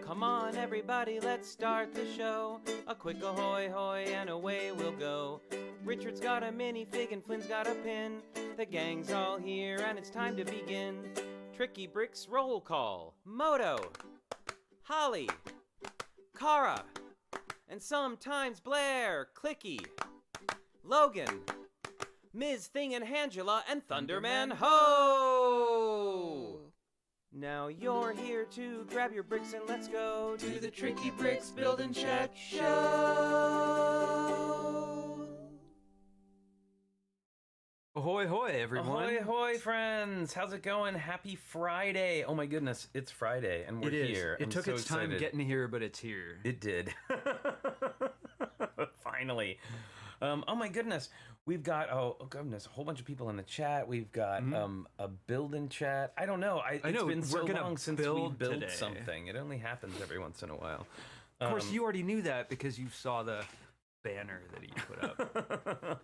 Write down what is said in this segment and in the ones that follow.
Come on, everybody, let's start the show. A quick ahoy hoy and away we'll go. Richard's got a minifig and Flynn's got a pin. The gang's all here and it's time to begin. Tricky Bricks roll call. Moto, Holly, Kara, and sometimes Blair, Clicky, Logan, Ms. Thing and Angela, and Thunderman Ho! Now you're here to grab your bricks and let's go to the Tricky Bricks Build and Chat Show! Ahoy, hoy, everyone. Ahoy, hoy, friends. How's it going? Happy Friday. Oh, my goodness. It's Friday, and we're here. It took its time getting here, but it's here. It did. Finally. Oh, my goodness. We've got, oh, goodness, a whole bunch of people in the chat. We've got a build-in chat. I don't know. It's been so long since we built something. It only happens every once in a while. Of course, you already knew that because you saw the banner that he put up.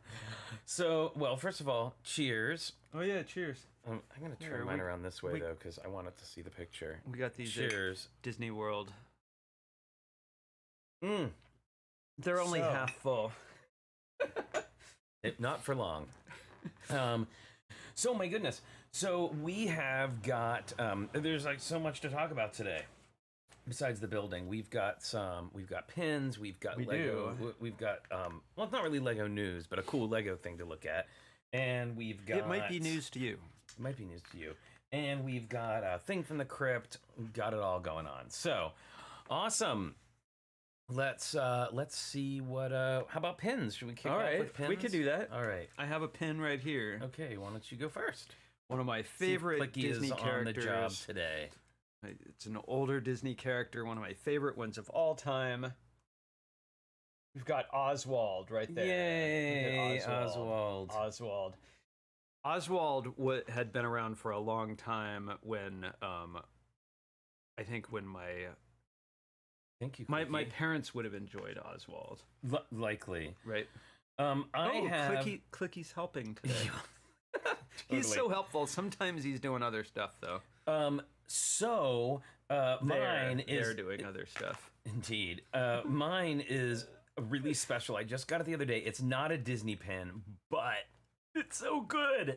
So, well, first of all, cheers. Oh, yeah, cheers. I'm going to turn mine around this way, though, because I wanted to see the picture. We got these cheers. Disney World. They're only half full. Not for long. So, my goodness. So, we have got, there's like so much to talk about today. Besides the building, we've got pins, we've got Lego, we've got, well, it's not really Lego news, but a cool Lego thing to look at. And we've got... It might be news to you. It might be news to you. And we've got a thing from the crypt. We've got it all going on. So, awesome. Let's see what, how about pins? Should we kick off with pins? We could do that. All right. I have a pin right here. Okay, why don't you go first? One of my favorite Disney characters. On the job today. It's an older Disney character, one of my favorite ones of all time. We've got Oswald right there. Yay, Oswald. Oswald had been around for a long time when, I think when my parents would have enjoyed Oswald. Likely. Right. Clicky's helping today. He's so helpful. Sometimes he's doing other stuff, though. Mine is... They're doing other stuff. Indeed. Mine is really special. I just got it the other day. It's not a Disney pin, but it's so good.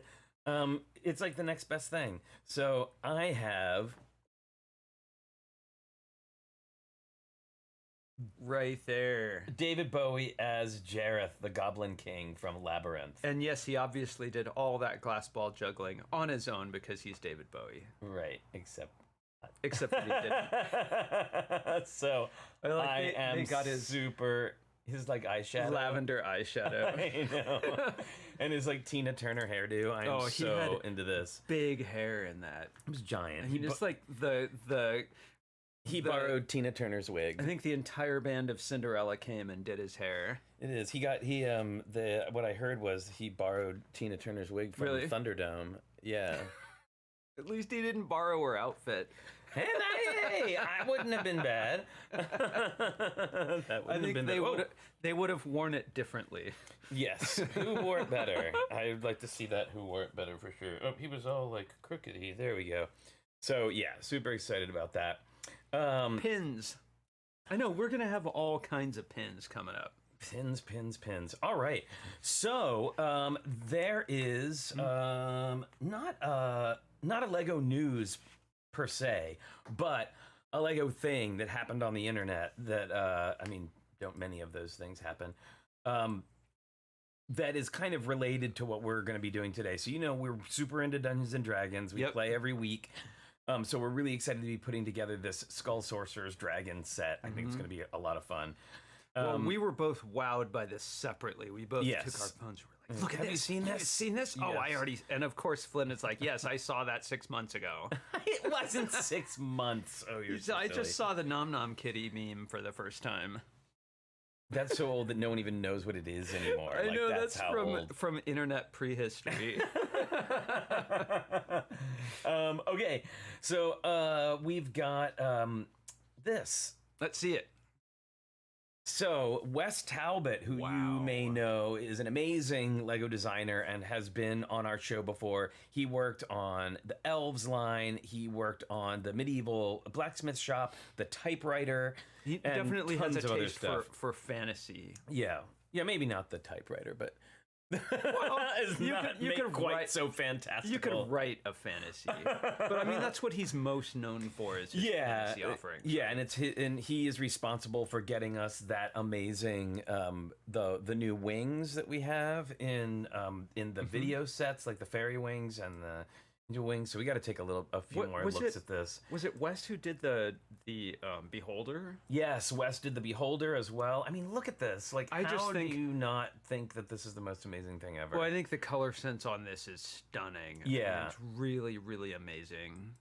It's like the next best thing. So I have... Right there. David Bowie as Jareth, the Goblin King from Labyrinth. And yes, he obviously did all that glass ball juggling on his own because he's David Bowie. Right, except that he didn't. So I am super... His like eyeshadow. Lavender eyeshadow. I know. And his like Tina Turner hairdo. I'm so into this. Big hair in that. It was giant. And he just like He borrowed Tina Turner's wig. I think the entire band of Cinderella came and did his hair. It is. What I heard was he borrowed Tina Turner's wig from Thunderdome. Yeah. At least he didn't borrow her outfit. And I wouldn't have been bad. They would have worn it differently. Yes. Who wore it better? I'd like to see that. Who wore it better for sure. Oh, he was all like crookedy. There we go. So yeah, super excited about that. Pins. I know, we're going to have all kinds of pins coming up. Pins. All right. So, there is not a Lego news per se, but a Lego thing that happened on the internet that, don't many of those things happen, that is kind of related to what we're going to be doing today. So, we're super into Dungeons and Dragons. We play every week. So we're really excited to be putting together this Skull Sorcerer's Dragon set. I think it's going to be a lot of fun. Well, we were both wowed by this separately. We both took our phones and were like, look at this. Have you seen this? Have you seen this? Yes. Oh, I already... And of course, Flynn is like, yes, I saw that 6 months ago. It wasn't 6 months. Oh, you're so I just saw the Nom Nom Kitty meme for the first time. That's so old that no one even knows what it is anymore. I know, that's from internet prehistory. Okay, so we've got this. Let's see it. So, Wes Talbot, who you may know, is an amazing Lego designer and has been on our show before. He worked on the Elves line, he worked on the medieval blacksmith shop, the typewriter. He and definitely has a tons of other taste stuff. for fantasy. Yeah. Yeah, maybe not the typewriter, but Well, you could quite write so fantastical. You could write a fantasy, but I mean that's what he's most known for is his fantasy offerings. Yeah, and he is responsible for getting us that amazing the new wings that we have in the video sets, like the fairy wings and the ninja wings. So we got to take a few more looks at this. Was it Wes who did the Beholder? Yes, Wes did the Beholder as well. I mean, look at this. Like, how do you not think that this is the most amazing thing ever? Well, I think the color sense on this is stunning. Yeah. I mean, it's really, really amazing.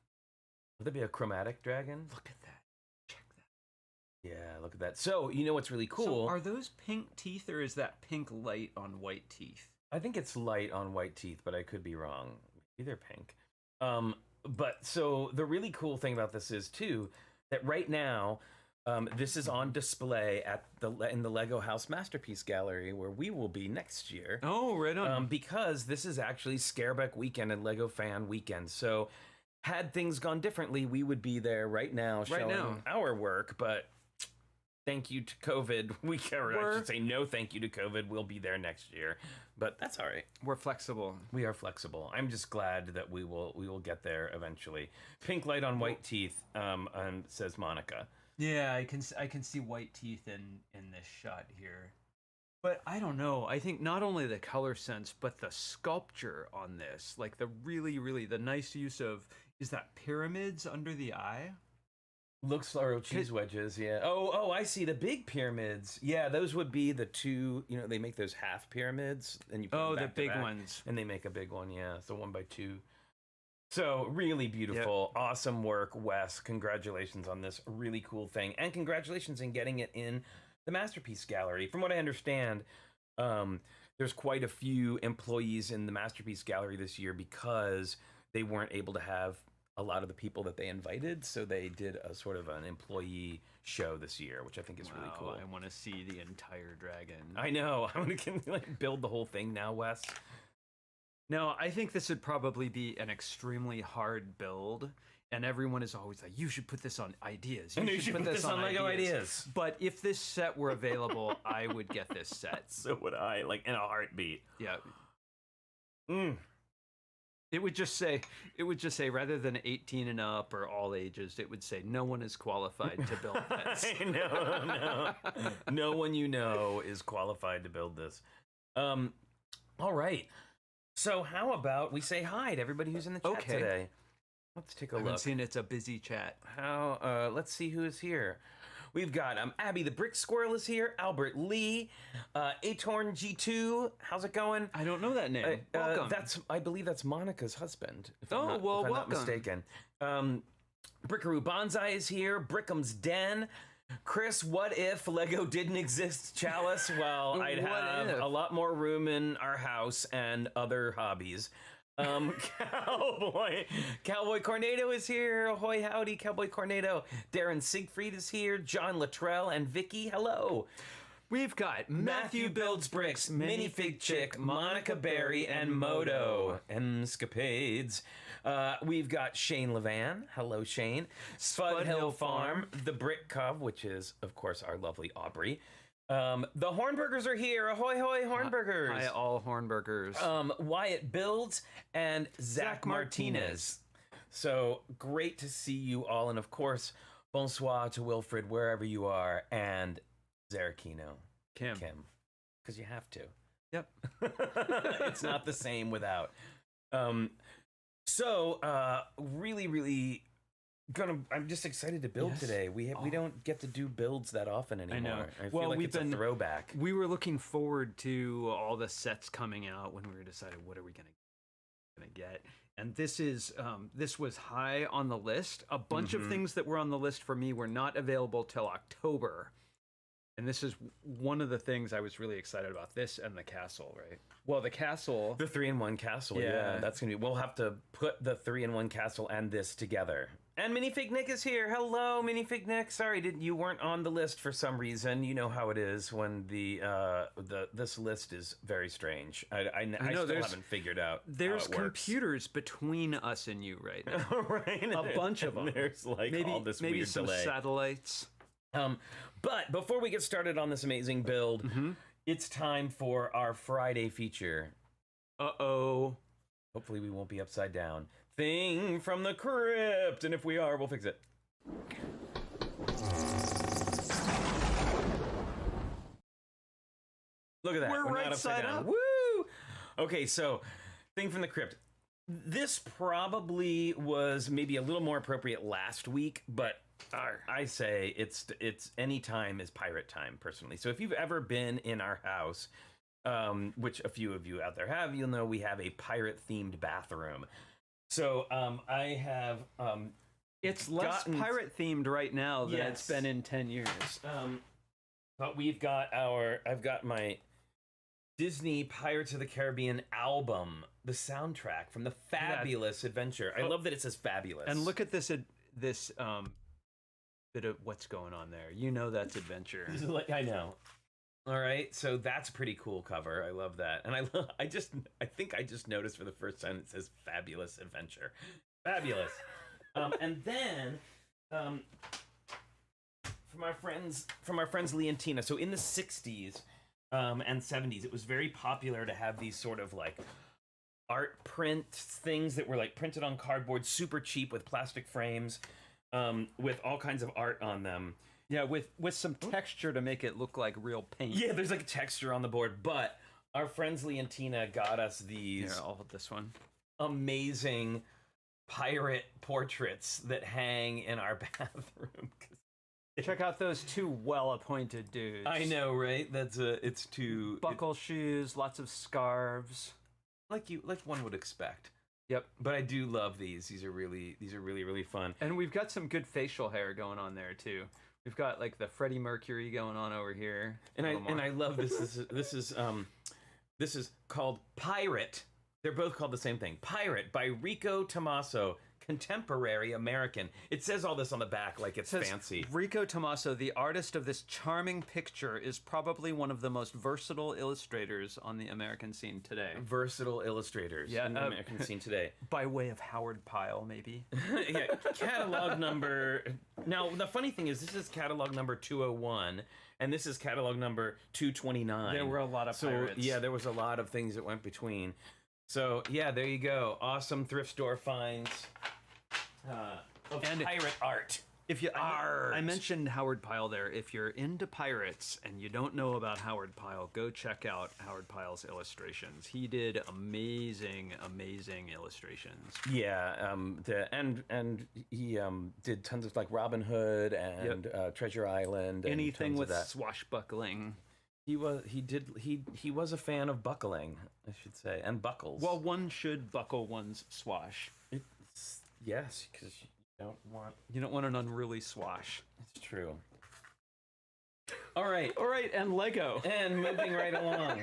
Would that be a chromatic dragon? Look at that. Check that. Yeah, look at that. So, you know what's really cool? So are those pink teeth or is that pink light on white teeth? I think it's light on white teeth, but I could be wrong. Maybe they're pink. But so the really cool thing about this is too that right now this is on display at in the Lego House Masterpiece Gallery where we will be next year. Oh, right on. Because this is actually Scareback Weekend and Lego Fan Weekend. So had things gone differently, we would be there right now showing our work. But thank you to COVID, I should say no thank you to COVID. We'll be there next year. But that's all right. We're flexible. We are flexible. I'm just glad that we will get there eventually. Pink light on white teeth, says Monica. Yeah, I can see white teeth in this shot here. But I don't know. I think not only the color sense, but the sculpture on this, like the really the nice use of is that pyramids under the eye? Looks like cheese wedges, yeah. Oh, I see the big pyramids. Yeah, those would be the two. You know, they make those half pyramids, and you put them back the big to back, ones, and they make a big one. Yeah, so 1x2. So really beautiful, awesome work, Wes. Congratulations on this really cool thing, and congratulations in getting it in the Masterpiece Gallery. From what I understand, there's quite a few employees in the Masterpiece Gallery this year because they weren't able to have a lot of the people that they invited, so they did a sort of an employee show this year, which I think is really cool. I want to see the entire dragon. I know. I'm gonna build the whole thing now, Wes. No, I think this would probably be an extremely hard build, and everyone is always like, "You should put this on ideas. You should put this on Lego ideas." But if this set were available, I would get this set. So would I, like in a heartbeat. Yeah. Mm. It would just say rather than 18 and up or all ages, it would say no one is qualified to build this. No one you know is qualified to build this. All right. So how about we say hi to everybody who's in the chat today? Let's take a look. I haven't seen it's a busy chat. Let's see who is here. We've got Abby the Brick Squirrel is here. Albert Lee, Atorn G2. How's it going? I don't know that name. Welcome. I believe that's Monica's husband. If I'm welcome. not mistaken. Brickaroo Bonsai is here. Brickham's Den. Chris, what if Lego didn't exist, Chalice? Well, I'd have a lot more room in our house and other hobbies. Cowboy Cornado is here. Ahoy howdy, Cowboy Cornado. Darren Siegfried is here. John Luttrell and Vicky, hello. We've got Matthew Builds Bricks, Minifig Chick, Monica Berry, and Moto. Escapades. We've got Shane Levan. Hello, Shane. Spud Hill Farm. The Brick Cub, which is, of course, our lovely Aubrey. The Hornburgers are here. Ahoy, hoy, Hornburgers. Hi, all Hornburgers. Wyatt Builds and Zach Martinez. So great to see you all. And, of course, bonsoir to Wilfred, wherever you are. And Zarakino. Kim. Because you have to. Yep. It's not the same without. Really I'm just excited to build today. We don't get to do builds that often anymore. I know. I feel like it's a throwback. We were looking forward to all the sets coming out when we were deciding what are we gonna get. And this was high on the list. A bunch of things that were on the list for me were not available till October. And this is one of the things I was really excited about. This and the castle, right? Well, the castle... The 3-in-1 castle, yeah. That's going to be... We'll have to put the 3-in-1 castle and this together. And Minifig Nick is here. Hello, Minifig Nick. Sorry, you weren't on the list for some reason. You know how it is when this list is very strange. I still haven't figured out There's how it works. computers between us and you right now. Right? A bunch of them. There's like all this maybe weird some delay. Satellites. But before we get started on this amazing build, it's time for our Friday feature. Uh-oh. Hopefully we won't be upside down. Thing from the crypt, and if we are, we'll fix it. Look at that. We're right not upside side down. up. Woo! Okay, so thing from the crypt. This probably was maybe a little more appropriate last week, but I say it's any time is pirate time, personally. So if you've ever been in our house, which a few of you out there have, you'll know we have a pirate-themed bathroom. So I have It's less pirate-themed right now than it's been in 10 years. But I've got my Disney Pirates of the Caribbean album, the soundtrack from the Fabulous Adventure. I love that it says Fabulous. And look at this bit of what's going on there. You know that's adventure. I know. All right, so that's a pretty cool cover. I love that, and I think I just noticed for the first time it says Fabulous Adventure, fabulous. And then from our friends Lee and Tina. So in the '60s and '70s, it was very popular to have these sort of like art print things that were like printed on cardboard, super cheap with plastic frames, with all kinds of art on them. Yeah, with some texture to make it look like real paint. Yeah, there's like a texture on the board, but our friends Lee and Tina got us these Here, I'll hold this one. Amazing pirate portraits that hang in our bathroom. Check out those two well-appointed dudes. I know, right? It's two buckle shoes, lots of scarves, like one would expect. Yep. But I do love these. These are really fun. And we've got some good facial hair going on there too. We've got like the Freddie Mercury going on over here. And I love this. This is called Pirate. They're both called the same thing. Pirate by Rico Tommaso, contemporary American. It says all this on the back like it's fancy. Rico Tommaso, the artist of this charming picture, is probably one of the most versatile illustrators on the American scene today. Versatile illustrators on the American scene today. By way of Howard Pyle, maybe. Yeah, catalog number... Now, the funny thing is, this is catalog number 201, and this is catalog number 229. There were a lot of pirates. Yeah, there was a lot of things that went between. So, yeah, there you go. Awesome thrift store finds of pirate art. If you, I mentioned Howard Pyle there. If you're into pirates and you don't know about Howard Pyle, go check out Howard Pyle's illustrations. He did amazing illustrations. Yeah, and he did tons of like Robin Hood and Treasure Island. And anything with swashbuckling. He was a fan of buckling, I should say, and buckles. Well, one should buckle one's swash. Yes, because you don't want an unruly swash. It's true. All right, and Lego. And moving right along.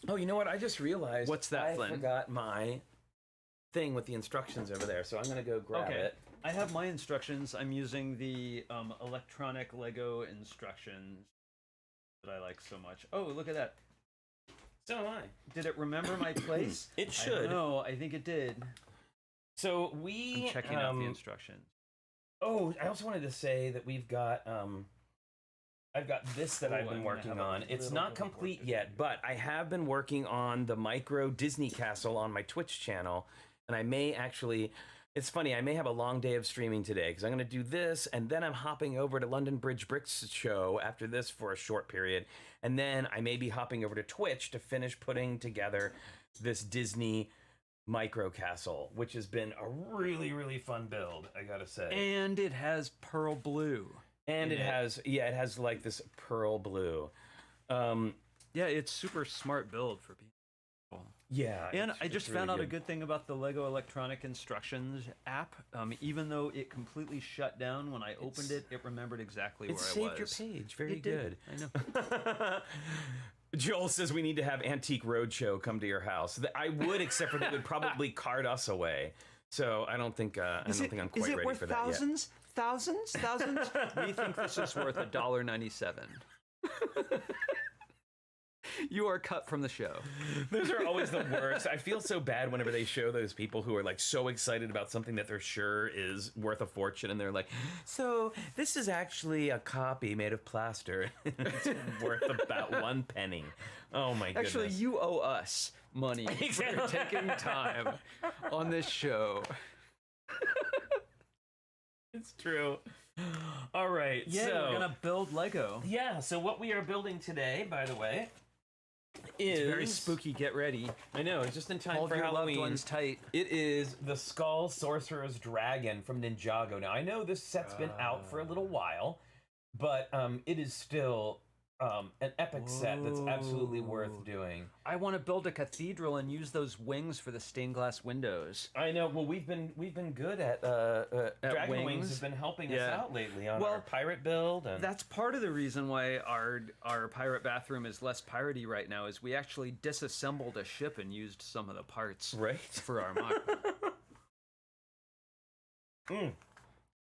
Oh, you know what? I just realized. What's that, Flynn? I forgot my thing with the instructions over there, so I'm gonna go grab it. I have my instructions. I'm using the electronic Lego instructions that I like so much. Oh, look at that. So am I. Did it remember my place? It should. No, I think it did. So I'm checking out the instructions. Oh, I also wanted to say that we've got I've got this that I've been working on. It's not complete yet, but I have been working on the micro Disney castle on my Twitch channel, and I may actually... It's funny, I may have a long day of streaming today, because I'm going to do this, and then I'm hopping over to London Bridge Bricks show after this for a short period, and then I may be hopping over to Twitch to finish putting together this Disney micro castle, which has been a really fun build, I gotta say. And it has pearl blue. And it has like this pearl blue. Yeah, it's super smart build for people. Yeah, And I it's just really found out a good. good thing about the Lego Electronic Instructions app. Even though it completely shut down when I opened it, it remembered exactly where I was. It saved your page. Very It did. good. I know. Joel says we need to have Antique Roadshow come to your house. I would, except for they would probably cart us away. So I don't think I'm quite ready for that thousands? Thousands? Thousands? We think this is worth $1.97. You are cut from the show. Those are always the worst. I feel so bad whenever they show those people who are like so excited about something that they're sure is worth a fortune, and they're like, "So this is actually a copy made of plaster. It's worth about 1 penny." Oh my goodness! Actually, you owe us money for taking time on this show. It's true. All right. Yeah, so we're gonna build Lego. yeah. So what we are building today, by the way, is It's very spooky. Get ready. I know, it's just in time Hold for your Halloween. loved ones tight. It is the Skull Sorcerer's Dragon from Ninjago. Now, I know this set's been out for a little while, but it is still an epic set that's absolutely worth doing. I want to build a cathedral and use those wings for the stained glass windows. I know. Well, we've been good at Dragon Wings Wings? has been helping us Yeah. out lately on Well, our pirate build. And That's part of the reason why our pirate bathroom is less piratey right now. Is we actually disassembled a ship and used some of the parts right. for our mock.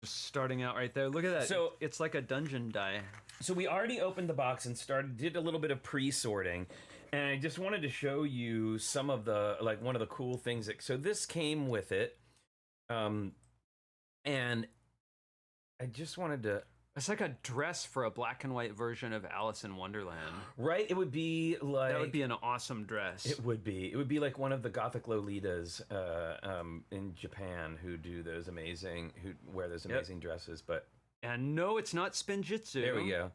Just starting out right there. Look at that. So- it's like a dungeon die. So we already opened the box and did a little bit of pre-sorting, and I just wanted to show you some of the, like, one of the cool things so this came with it, and I just wanted to, It's like a dress for a black and white version of Alice in Wonderland. right? It would be like, That would be an awesome dress. it would be like one of the Gothic Lolitas in Japan who wear those amazing dresses. But And no, it's not Spinjitzu. there we go.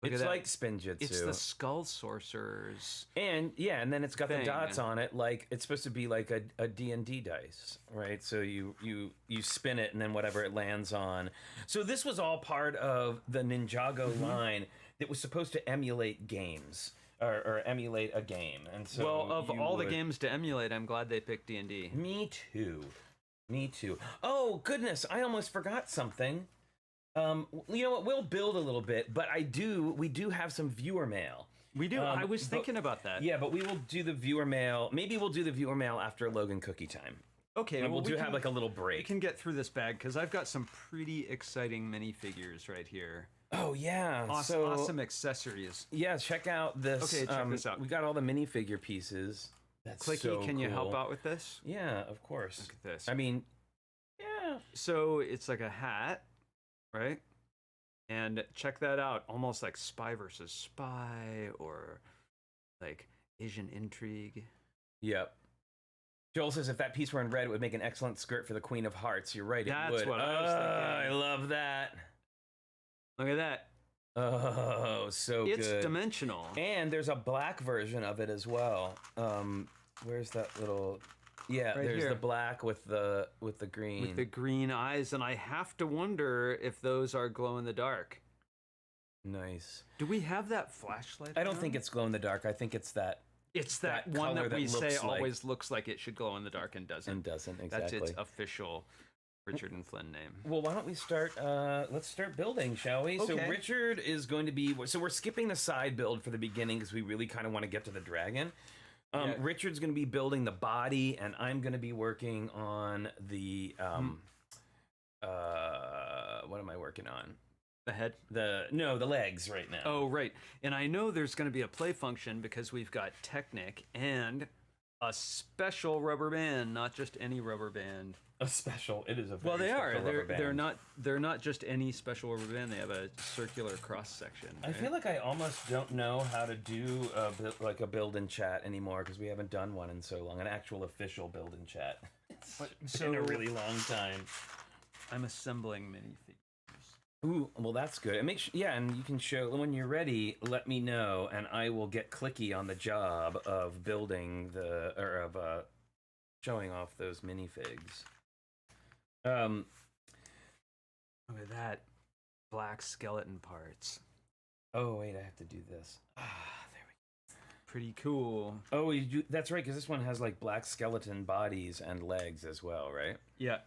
Look at It's that. like Spinjitzu. It's the Skull Sorcerers. And yeah, and then it's got the thing. dots on it, like it's supposed to be like a D&D dice, right? So you spin it and then whatever it lands on. So this was all part of the Ninjago line that was supposed to emulate games or emulate a game. And so Well, of you all the would- games to emulate, I'm glad they picked D&D. Me too. Oh goodness, I almost forgot something. You know what? We'll build a little bit, but we do have some viewer mail. We do. I was but- thinking about that. Yeah, but we will do the viewer mail. Maybe we'll do the viewer mail after Logan Cookie Time. Okay, And well, we'll have like a little we break. can get through this bag because I've got some pretty exciting minifigures right here. Oh yeah, Awesome, awesome accessories. Yeah, check out this. Okay, check this out. We got all the minifigure pieces. That's Clicky, so can you help cool. out with this? Yeah, of course. Look at this. I mean, yeah. So it's like a hat, right? And check that out, almost like Spy versus Spy or like Asian Intrigue. Yep. Joel says if that piece were in red, it would make an excellent skirt for the Queen of Hearts. You're right, it That's would. what I was I thinking. love that. Look at that. Oh, so It's good. dimensional. And there's a black version of it as well. Where's that little? Yeah, Right there's here. the black with the green. With the green eyes, and I have to wonder if those are glow in the dark. Nice. Do we have that flashlight? I don't think around? it's glow in the dark. I think it's that It's that that one color that we that say looks like- always looks like it should glow in the dark and doesn't. and doesn't That's exactly. its official Richard and Flynn name. Well, why don't we start? Let's start building, shall we? So Okay. Richard is going to be. So we're skipping the side build for the beginning because we really kind of want to get to the dragon. Yeah. Richard's going to be building the body, and I'm going to be working on the. What am I working on? The head. The legs right now. Oh, right. And I know there's going to be a play function because we've got Technic and a special rubber band, not just any rubber band. A special. It is a very Well, they are. special rubber band. They're not just any special rubber band. They have a circular cross section. I feel like I almost don't know how to do a build and chat anymore because we haven't done one in so long. An actual official build and chat. It's been a really long time. I'm assembling minifigures. Ooh, well that's good. And make sure, yeah, and you can show when you're ready. Let me know, and I will get clicky on the job of building showing off those minifigs. Look at that. Black skeleton parts. Oh wait, I have to do this. There we Pretty cool. Oh, that's right, because this one has like black skeleton bodies and legs as well, right? Yeah.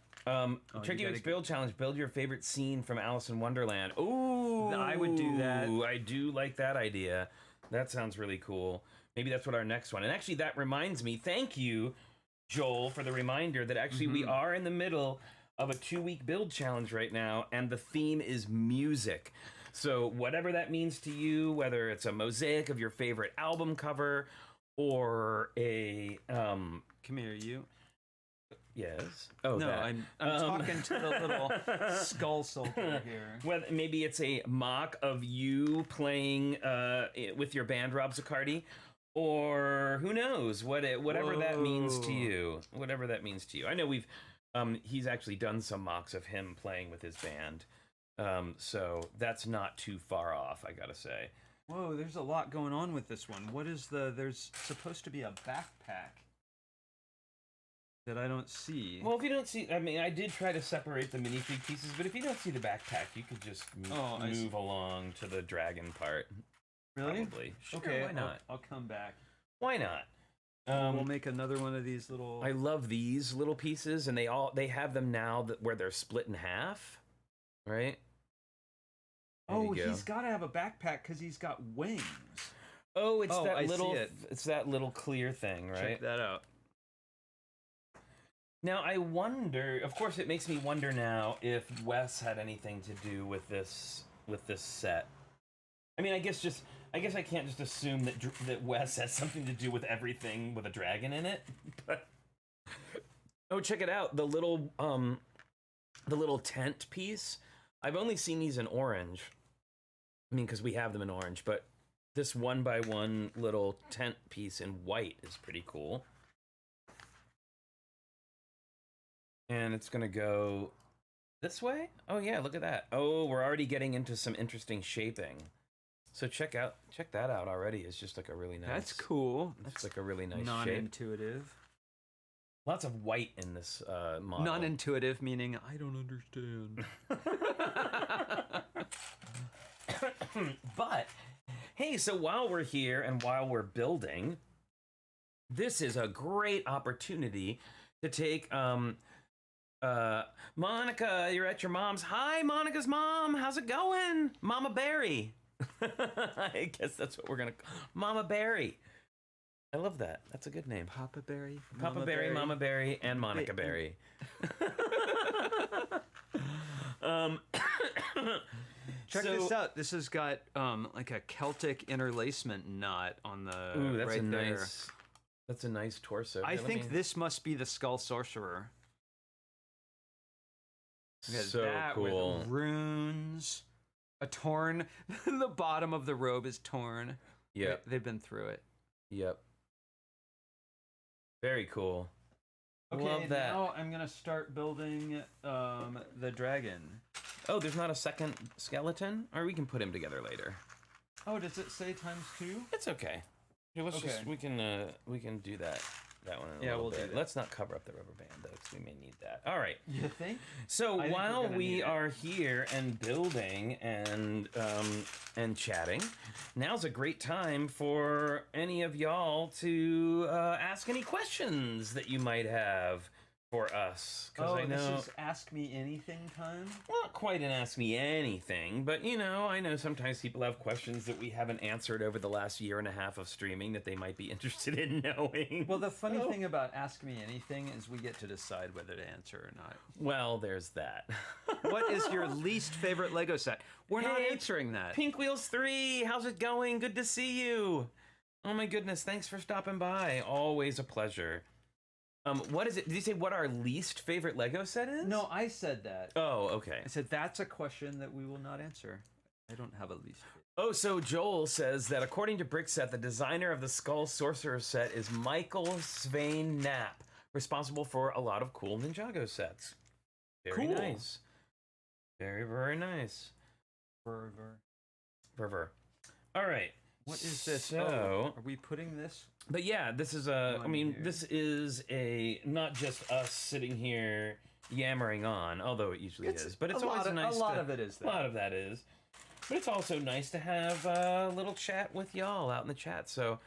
Tricky Week's build challenge: build your favorite scene from Alice in Wonderland. Ooh, I would do that. I do like that idea. That sounds really cool. Maybe that's what our next one. And actually, that reminds me. Thank you, Joel, for the reminder that actually we are in the middle of a 2-week build challenge right now, and the theme is music. So whatever that means to you, whether it's a mosaic of your favorite album cover or a Come here, you. Yes. Oh, no, that. I'm talking to the little skull soldier here. Well, maybe it's a mock of you playing with your band, Rob Zaccardi, or who knows whatever that means to you. Whatever that means to you. I know he's actually done some mocks of him playing with his band, so that's not too far off, I gotta say. Whoa, there's a lot going on with this one. What is there's supposed to be a backpack that I don't see. Well, if you don't see, I mean, I did try to separate the minifig pieces, but if you don't see the backpack, you could just move along to the dragon part. Really? Probably. Sure, Okay, why not? I'll come back. Why not? We'll make another one of these little... I love these little pieces, and they have them now where they're split in half, right? Oh, he's got to have a backpack because he's got wings. Oh, it's that I little. see it. It's that little clear thing, right? Check that out. Now I wonder. Of course, it makes me wonder now if Wes had anything to do with this set. I mean, I guess I can't just assume that Wes has something to do with everything with a dragon in it. But oh, check it out, the little tent piece. I've only seen these in orange. I mean, because we have them in orange, but this 1x1 little tent piece in white is pretty cool. And it's gonna go this way? Oh yeah, look at that. Oh, we're already getting into some interesting shaping. So check that out already. It's just like a really nice... That's cool. It's like a really nice shape. Non-intuitive. Lots of white in this model. Non-intuitive meaning I don't understand. But, hey, so while we're here and while we're building, this is a great opportunity to take... Monica, you're at your mom's. Hi, Monica's mom. How's it going? Mama Barry. I guess that's what we're going to... Mama Barry. I love that. That's a good name. Papa Barry. Papa Barry, Mama Barry, and Monica Barry. Check this out. This has got like a Celtic interlacement knot on the ooh, that's right a there. nice. That's a nice torso. I think this must be the Skull Sorcerer. So that cool. With runes, a torn. The bottom of the robe is torn. Yeah, they've been through it. Yep. Very cool. Okay, love that. Now I'm gonna start building the dragon. Oh, there's not a second skeleton, or we can put him together later. Oh, does it say ×2? It's okay. Yeah, let's just we can do that one in a little we'll bit. do that. Let's not cover up the rubber band though, because we may need that. All right. You think? So I think while we're gonna we need it. are here and building and chatting, now's a great time for any of y'all to ask any questions that you might have for us. Oh, I know this is Ask Me Anything time? not quite an Ask Me Anything, but you know, I know sometimes people have questions that we haven't answered over the last year and a half of streaming that they might be interested in knowing. Well, the funny thing about Ask Me Anything is we get to decide whether to answer or not. Well, there's that. What is your least favorite Lego set? We're not Hey, answering that. Pink Wheels 3, how's it going? Good to see you. Oh my goodness, thanks for stopping by. Always a pleasure. What is it? Did you say what our least favorite Lego set is? No, I said that. Oh, okay. I said that's a question that we will not answer. I don't have a least favorite. Oh, so Joel says that according to Brickset, the designer of the Skull Sorcerer set is Michael Svein Knapp, responsible for a lot of cool Ninjago sets. Very Cool. nice. Very, very nice. Ver. All right. What is this? So, are we putting this? but yeah, this is a. I On mean, here. this is a not just us sitting here yammering on, although it usually is. But it's always nice. A lot of it is A that. lot of that is. But it's also nice to have a little chat with y'all out in the chat. So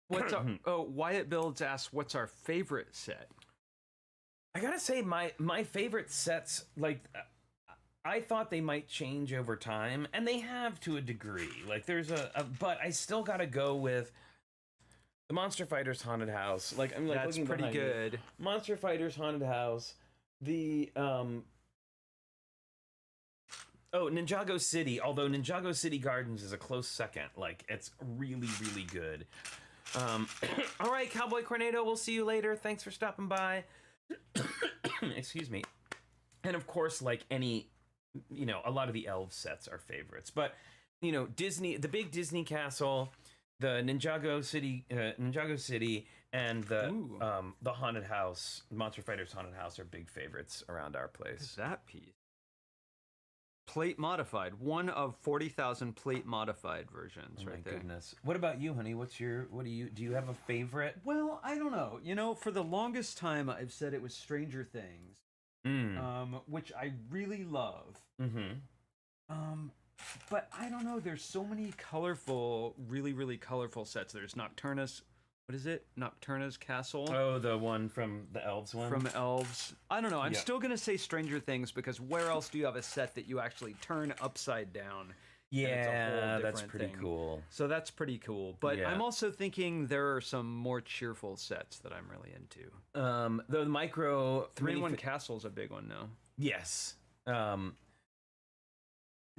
What's our, Wyatt Builds asks, what's our favorite set? I gotta say, my favorite sets, like, I thought they might change over time, and they have to a degree. Like, there's but I still gotta go with the Monster Fighters Haunted House. Like, I'm like, that's pretty good. Me. Monster Fighters Haunted House. The Ninjago City. Although Ninjago City Gardens is a close second. Like, it's really, really good. All right, Cowboy Cornado. We'll see you later. Thanks for stopping by. Excuse me. And of course, like any, a lot of the elf sets are favorites. But Disney, the big Disney castle, the Ninjago City, and the Haunted House, Monster Fighters Haunted House are big favorites around our place. What's that piece? Plate modified, one of 40,000 plate modified versions, right there. Goodness. What about you, honey? Do you have a favorite? Well, I don't know. For the longest time, I've said it was Stranger Things, which I really love. But I don't know. There's so many colorful, really, really colorful sets. There's Nocturna's. What is it? Nocturna's Castle. Oh, the one from the Elves one? From Elves. I don't know. I'm still going to say Stranger Things because where else do you have a set that you actually turn upside down? Yeah, that's pretty cool. So that's pretty cool. But I'm also thinking there are some more cheerful sets that I'm really into. The micro... 3-in-1 Castle's a big one now. Yes. I'm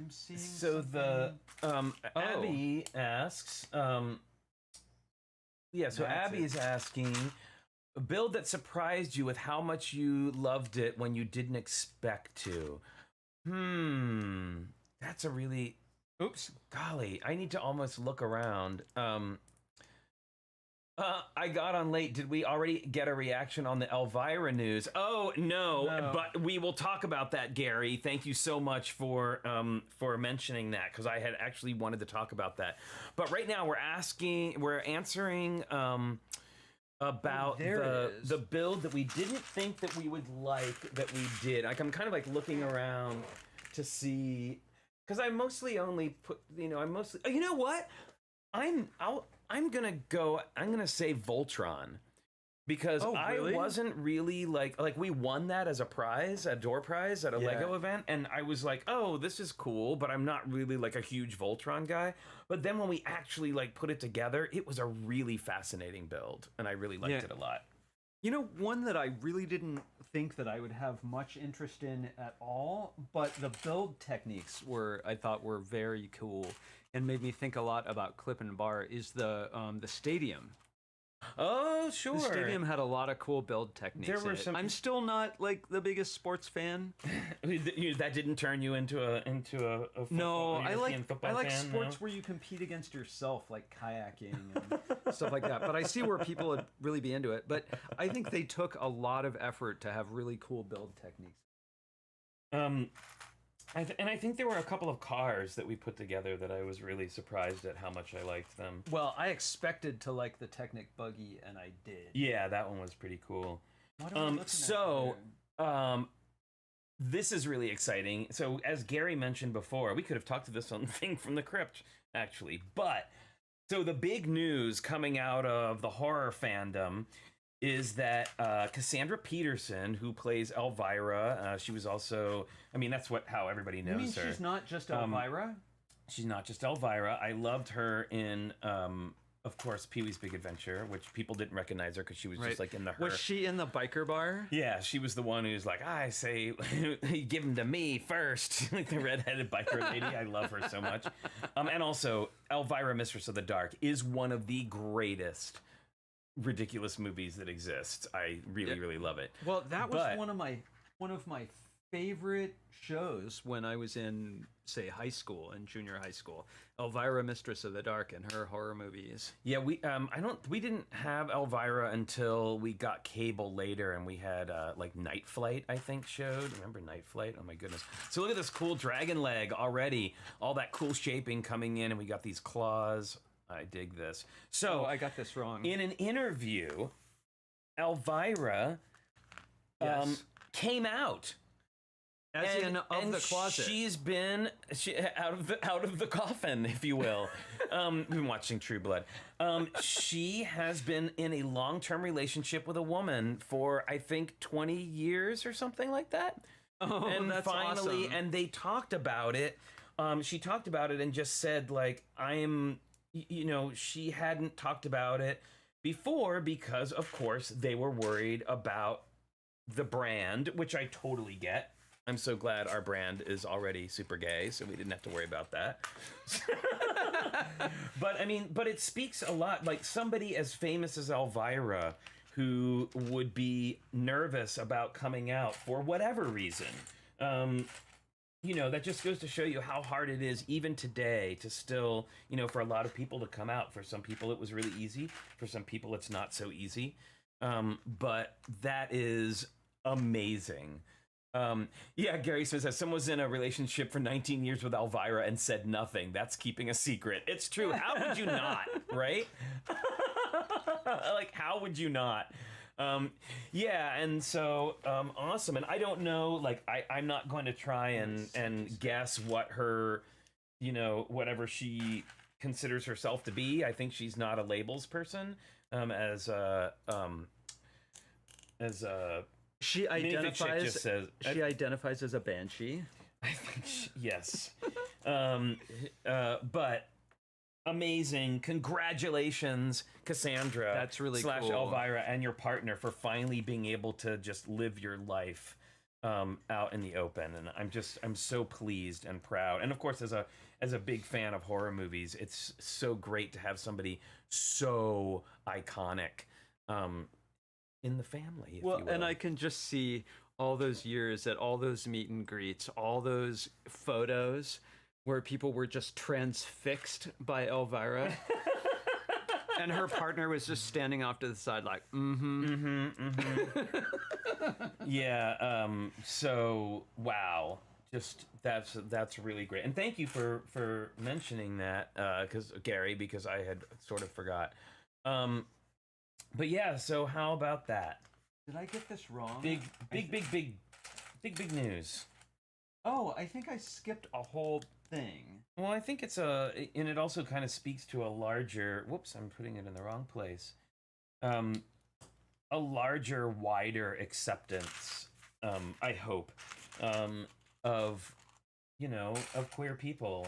seeing so something. Abby asks... Abby is asking, a build that surprised you with how much you loved it when you didn't expect to. That's a really... Oops, golly, I need to almost look around. I got on late. Did we already get a reaction on the Elvira news? Oh, no. But we will talk about that, Gary. Thank you so much for mentioning that, because I had actually wanted to talk about that. But right now we're answering about the build that we didn't think that we would like that we did. Like, I'm kind of like looking around to see, because I mostly only put, you know what? I'm gonna say Voltron, because I wasn't really like we won that as a prize, a door prize at a Lego event, and I was like, oh, this is cool, but I'm not really like a huge Voltron guy. But then when we actually like put it together, it was a really fascinating build, and I really liked it a lot. One that I really didn't think that I would have much interest in at all, but the build techniques I thought were very cool and made me think a lot about Clip and Bar is the stadium. Oh, sure. The stadium had a lot of cool build techniques. There were some... I'm still not like the biggest sports fan. That didn't turn you into a football, no. I like fan, sports where you compete against yourself, like kayaking and stuff like that. But I see where people would really be into it. But I think they took a lot of effort to have really cool build techniques. And I think there were a couple of cars that we put together that I was really surprised at how much I liked them. Well, I expected to like the Technic Buggy, and I did. Yeah, that one was pretty cool. This is really exciting. So, as Gary mentioned before, we could have talked to this on thing from the Crypt, actually. But, so the big news coming out of the horror fandom is that Cassandra Peterson, who plays Elvira, she was also, that's how everybody knows her. You mean she's not just Elvira? She's not just Elvira. I loved her in, of course, Pee-wee's Big Adventure, which people didn't recognize her because she was just like in the... Was she in the biker bar? Yeah, she was the one who's like, I say, give him to me first. Like the redheaded biker lady. I love her so much. And also, Elvira, Mistress of the Dark is one of the greatest ridiculous movies that exist. I really, really love it. Well, that was one of my favorite shows when I was in, say, high school and junior high school. Elvira, Mistress of the Dark, and her horror movies. Yeah, we didn't have Elvira until we got cable later, and we had like Night Flight, I think, showed. Remember Night Flight? Oh my goodness! So look at this cool dragon leg already. All that cool shaping coming in, and we got these claws. I dig this. So I got this wrong. In an interview, Elvira came out As in of the closet. She's been out of the coffin, if you will. We've been watching True Blood. She has been in a long-term relationship with a woman for, I think, 20 years or something like that. Oh, and that's finally, awesome. and they talked about it. She talked about it and just said, like, she hadn't talked about it before because, of course, they were worried about the brand, which I totally get. I'm so glad our brand is already super gay, so we didn't have to worry about that. But it speaks a lot. Like, somebody as famous as Elvira, who would be nervous about coming out for whatever reason, that just goes to show you how hard it is even today to still, for a lot of people to come out. For some people it was really easy. For some people it's not so easy. But that is amazing. Gary Smith says, someone was in a relationship for 19 years with Elvira and said nothing. That's keeping a secret. It's true. How would you not, right? Like, how would you not? And so awesome. And I don't know, like, I'm not going to try and guess what her, whatever she considers herself to be. I think she's not a labels person. She identifies. She identifies as a banshee. I think yes. But amazing! Congratulations, Cassandra. That's really / cool. Elvira and your partner for finally being able to just live your life out in the open. And I'm so pleased and proud. And of course, as a big fan of horror movies, it's so great to have somebody so iconic. In the family, if you will. And I can just see all those years at all those meet and greets, all those photos where people were just transfixed by Elvira. And her partner was just standing off to the side like, Yeah, so, wow. Just, that's really great. And thank you for mentioning that, Gary, because I had sort of forgot. But yeah, so how about that? Did I get this wrong? Big news. Oh, I think I skipped a whole thing. Well, I think and it also kind of speaks to a larger, whoops, I'm putting it in the wrong place. A larger, wider acceptance, I hope, of queer people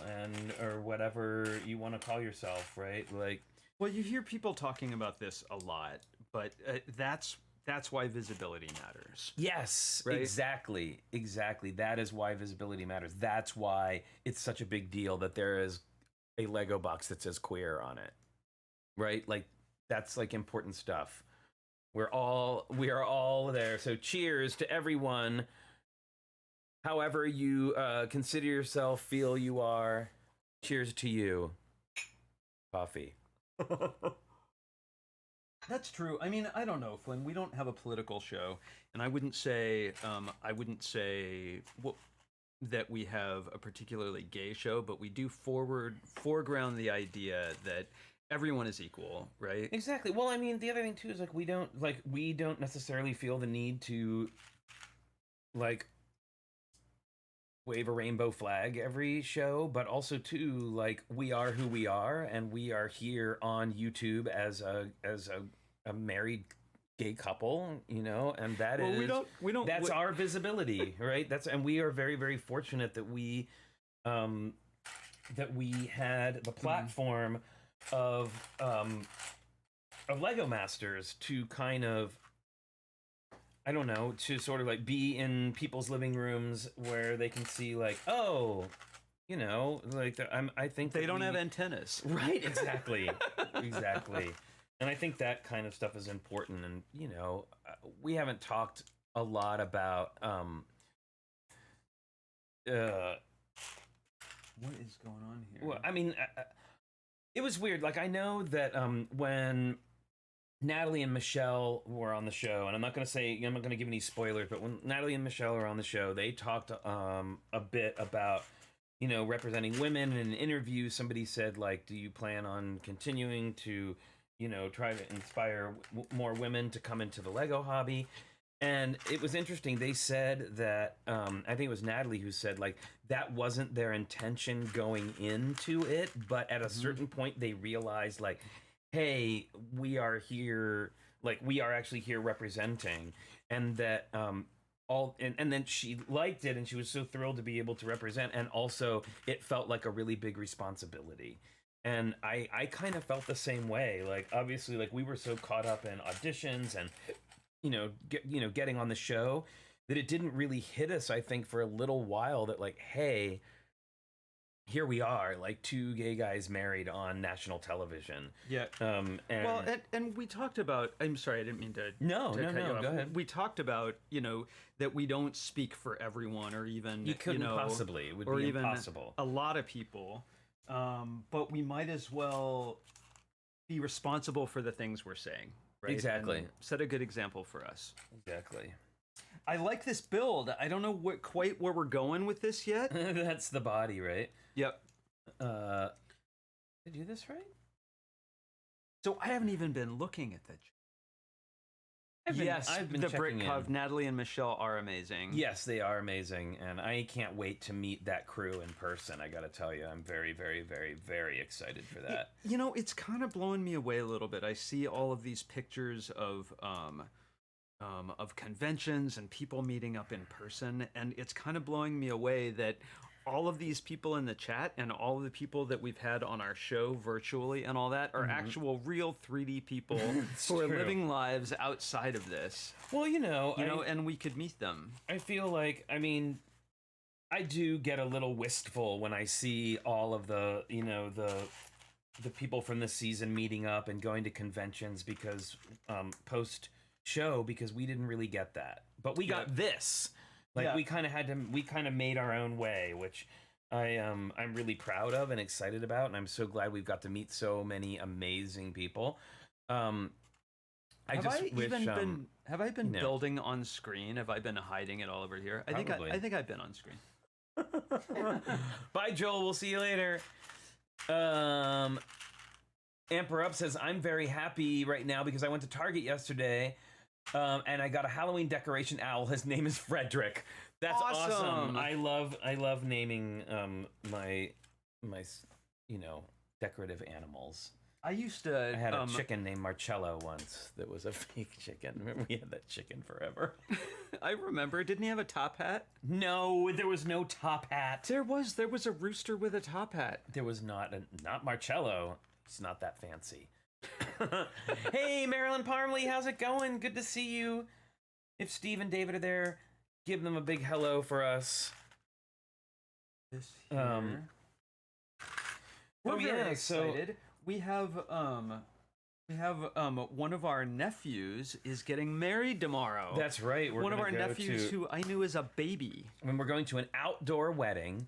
or whatever you want to call yourself, right? Like, well, you hear people talking about this a lot, but that's why visibility matters. Yes, right? Exactly. That is why visibility matters. That's why it's such a big deal that there is a Lego box that says queer on it, right? Like, that's like important stuff. We are all there. So cheers to everyone. However you consider yourself, feel you are. Cheers to you. Coffee. That's true. I mean, I don't know, Flynn. We don't have a political show, and I wouldn't say that we have a particularly gay show, but we do foreground the idea that everyone is equal, right? Exactly. Well, I mean, the other thing too is we don't necessarily feel the need to wave a rainbow flag every show, but also too, we are who we are, and we are here on YouTube as a married gay couple, and that we don't that's our visibility, right? And we are very, very fortunate that we had the platform of Lego Masters to kind of, I don't know, to sort of be in people's living rooms where they can see I think they don't have antennas. Right, exactly. Exactly. And I think that kind of stuff is important. And, we haven't talked a lot about what is going on here? Well, I mean, it was weird. I know that when Natalie and Michelle were on the show, and I'm not going to give any spoilers, but when Natalie and Michelle were on the show, they talked a bit about, representing women. In an interview, somebody said, do you plan on continuing to, try to inspire more women to come into the Lego hobby? And it was interesting. They said that I think it was Natalie who said like that wasn't their intention going into it, but at a certain point they realized like, hey, we are here, like we are actually here representing, and that and then she liked it and she was so thrilled to be able to represent, and also it felt like a really big responsibility. And I kind of felt the same way. Like obviously, like we were so caught up in auditions and getting on the show that it didn't really hit us, I think, for a little while that like, hey, here we are, like two gay guys married on national television. Yeah. And well, and we talked about, I'm sorry, I didn't mean to No, cut you off. go ahead. We talked about, that we don't speak for everyone, or even you couldn't possibly. It would or be even impossible. a lot of people. But we might as well be responsible for the things we're saying. Right? Exactly. And set a good example for us. Exactly. I like this build. I don't know quite where we're going with this yet. That's the body, right? Yep. Did I do this right? So I haven't even been looking at that. Yes, I've been the checking Britcov, in. Natalie and Michelle are amazing. Yes, they are amazing, and I can't wait to meet that crew in person. I got to tell you, I'm very, very, very, very excited for that. It's kind of blowing me away a little bit. I see all of these pictures of conventions and people meeting up in person, and it's kind of blowing me away that all of these people in the chat and all of the people that we've had on our show virtually and all that are actual real 3D people who are living lives outside of this. Well, and we could meet them. I feel like, I do get a little wistful when I see all of the people from this season meeting up and going to conventions because post show, because we didn't really get that, but we got this. Like we kind of made our own way, which I'm really proud of and excited about, and I'm so glad we've got to meet so many amazing people. Have I been building on screen? Have I been hiding it all over here? I think I've been on screen. Bye, Joel. We'll see you later. Amper Up says, I'm very happy right now because I went to Target yesterday. And I got a Halloween decoration owl. His name is Frederick. That's awesome. I love naming my decorative animals. I had a chicken named Marcello once that was a fake chicken. Remember, we had that chicken forever. I remember. Didn't he have a top hat? No, there was no top hat. There was a rooster with a top hat. There was not Marcello. It's not that fancy. Hey, Marilyn Parmley, how's it going? Good to see you. If Steve and David are there, give them a big hello for us. This here. We're very excited. We have one of our nephews is getting married tomorrow. That's right. One of our nephews who I knew as a baby. And we're going to an outdoor wedding.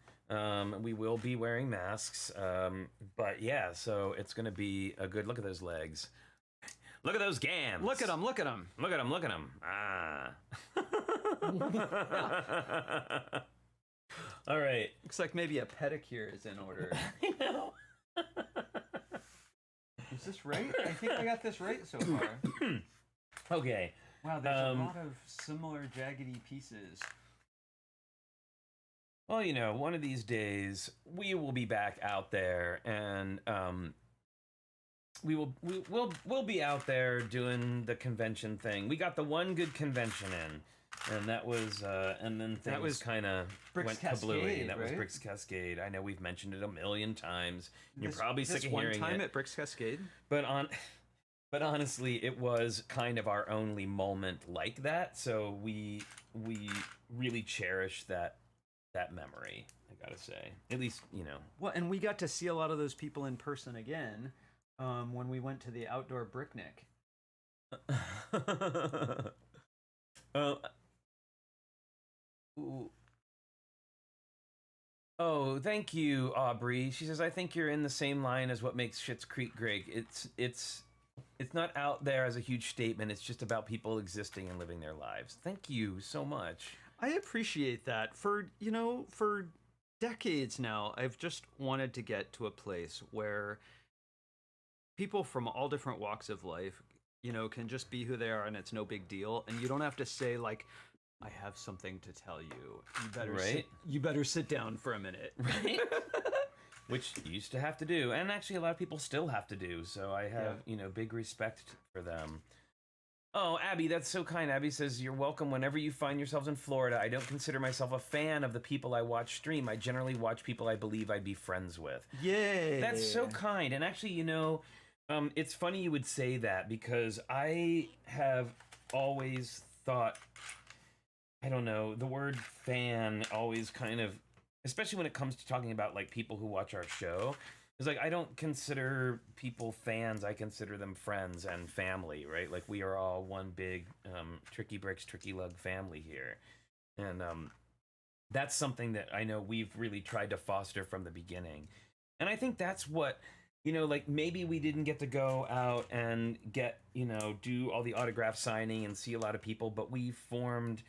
We will be wearing masks, but yeah, so it's going to be a good look at those legs. Look at those gams. Look at them. Look at them. Ah. All right. Looks like maybe a pedicure is in order. I know. Is this right? I think I got this right so far. Okay. Wow, there's a lot of similar jaggedy pieces. Well, one of these days we will be back out there, and we'll be out there doing the convention thing. We got the one good convention in, and that was and then things kind of went kablooey. That was Bricks Cascade. I know we've mentioned it a million times. You're probably sick of hearing it. One time at Bricks Cascade, but honestly, it was kind of our only moment like that. So we really cherish that memory, I gotta say. At least, Well, and we got to see a lot of those people in person again when we went to the outdoor Bricknick. Oh, thank you, Aubrey. She says, I think you're in the same line as what makes Schitt's Creek great. It's not out there as a huge statement. It's just about people existing and living their lives. Thank you so much. I appreciate that. For decades now, I've just wanted to get to a place where people from all different walks of life can just be who they are, and it's no big deal. And you don't have to say like, I have something to tell you. You better sit down for a minute. Right. Which you used to have to do, and actually a lot of people still have to do. So I have big respect for them. Oh, Abby, that's so kind. Abby says, you're welcome whenever you find yourselves in Florida. I don't consider myself a fan of the people I watch stream. I generally watch people I believe I'd be friends with. Yay! That's so kind. And actually, it's funny you would say that, because I have always thought, I don't know, the word fan always kind of, especially when it comes to talking about like people who watch our show, it's like I don't consider people fans. I consider them friends and family, right? Like we are all one big Tricky Bricks, Tricky Lug family here. And that's something that I know we've really tried to foster from the beginning. And I think that's what, like maybe we didn't get to go out and get, do all the autograph signing and see a lot of people, but we formed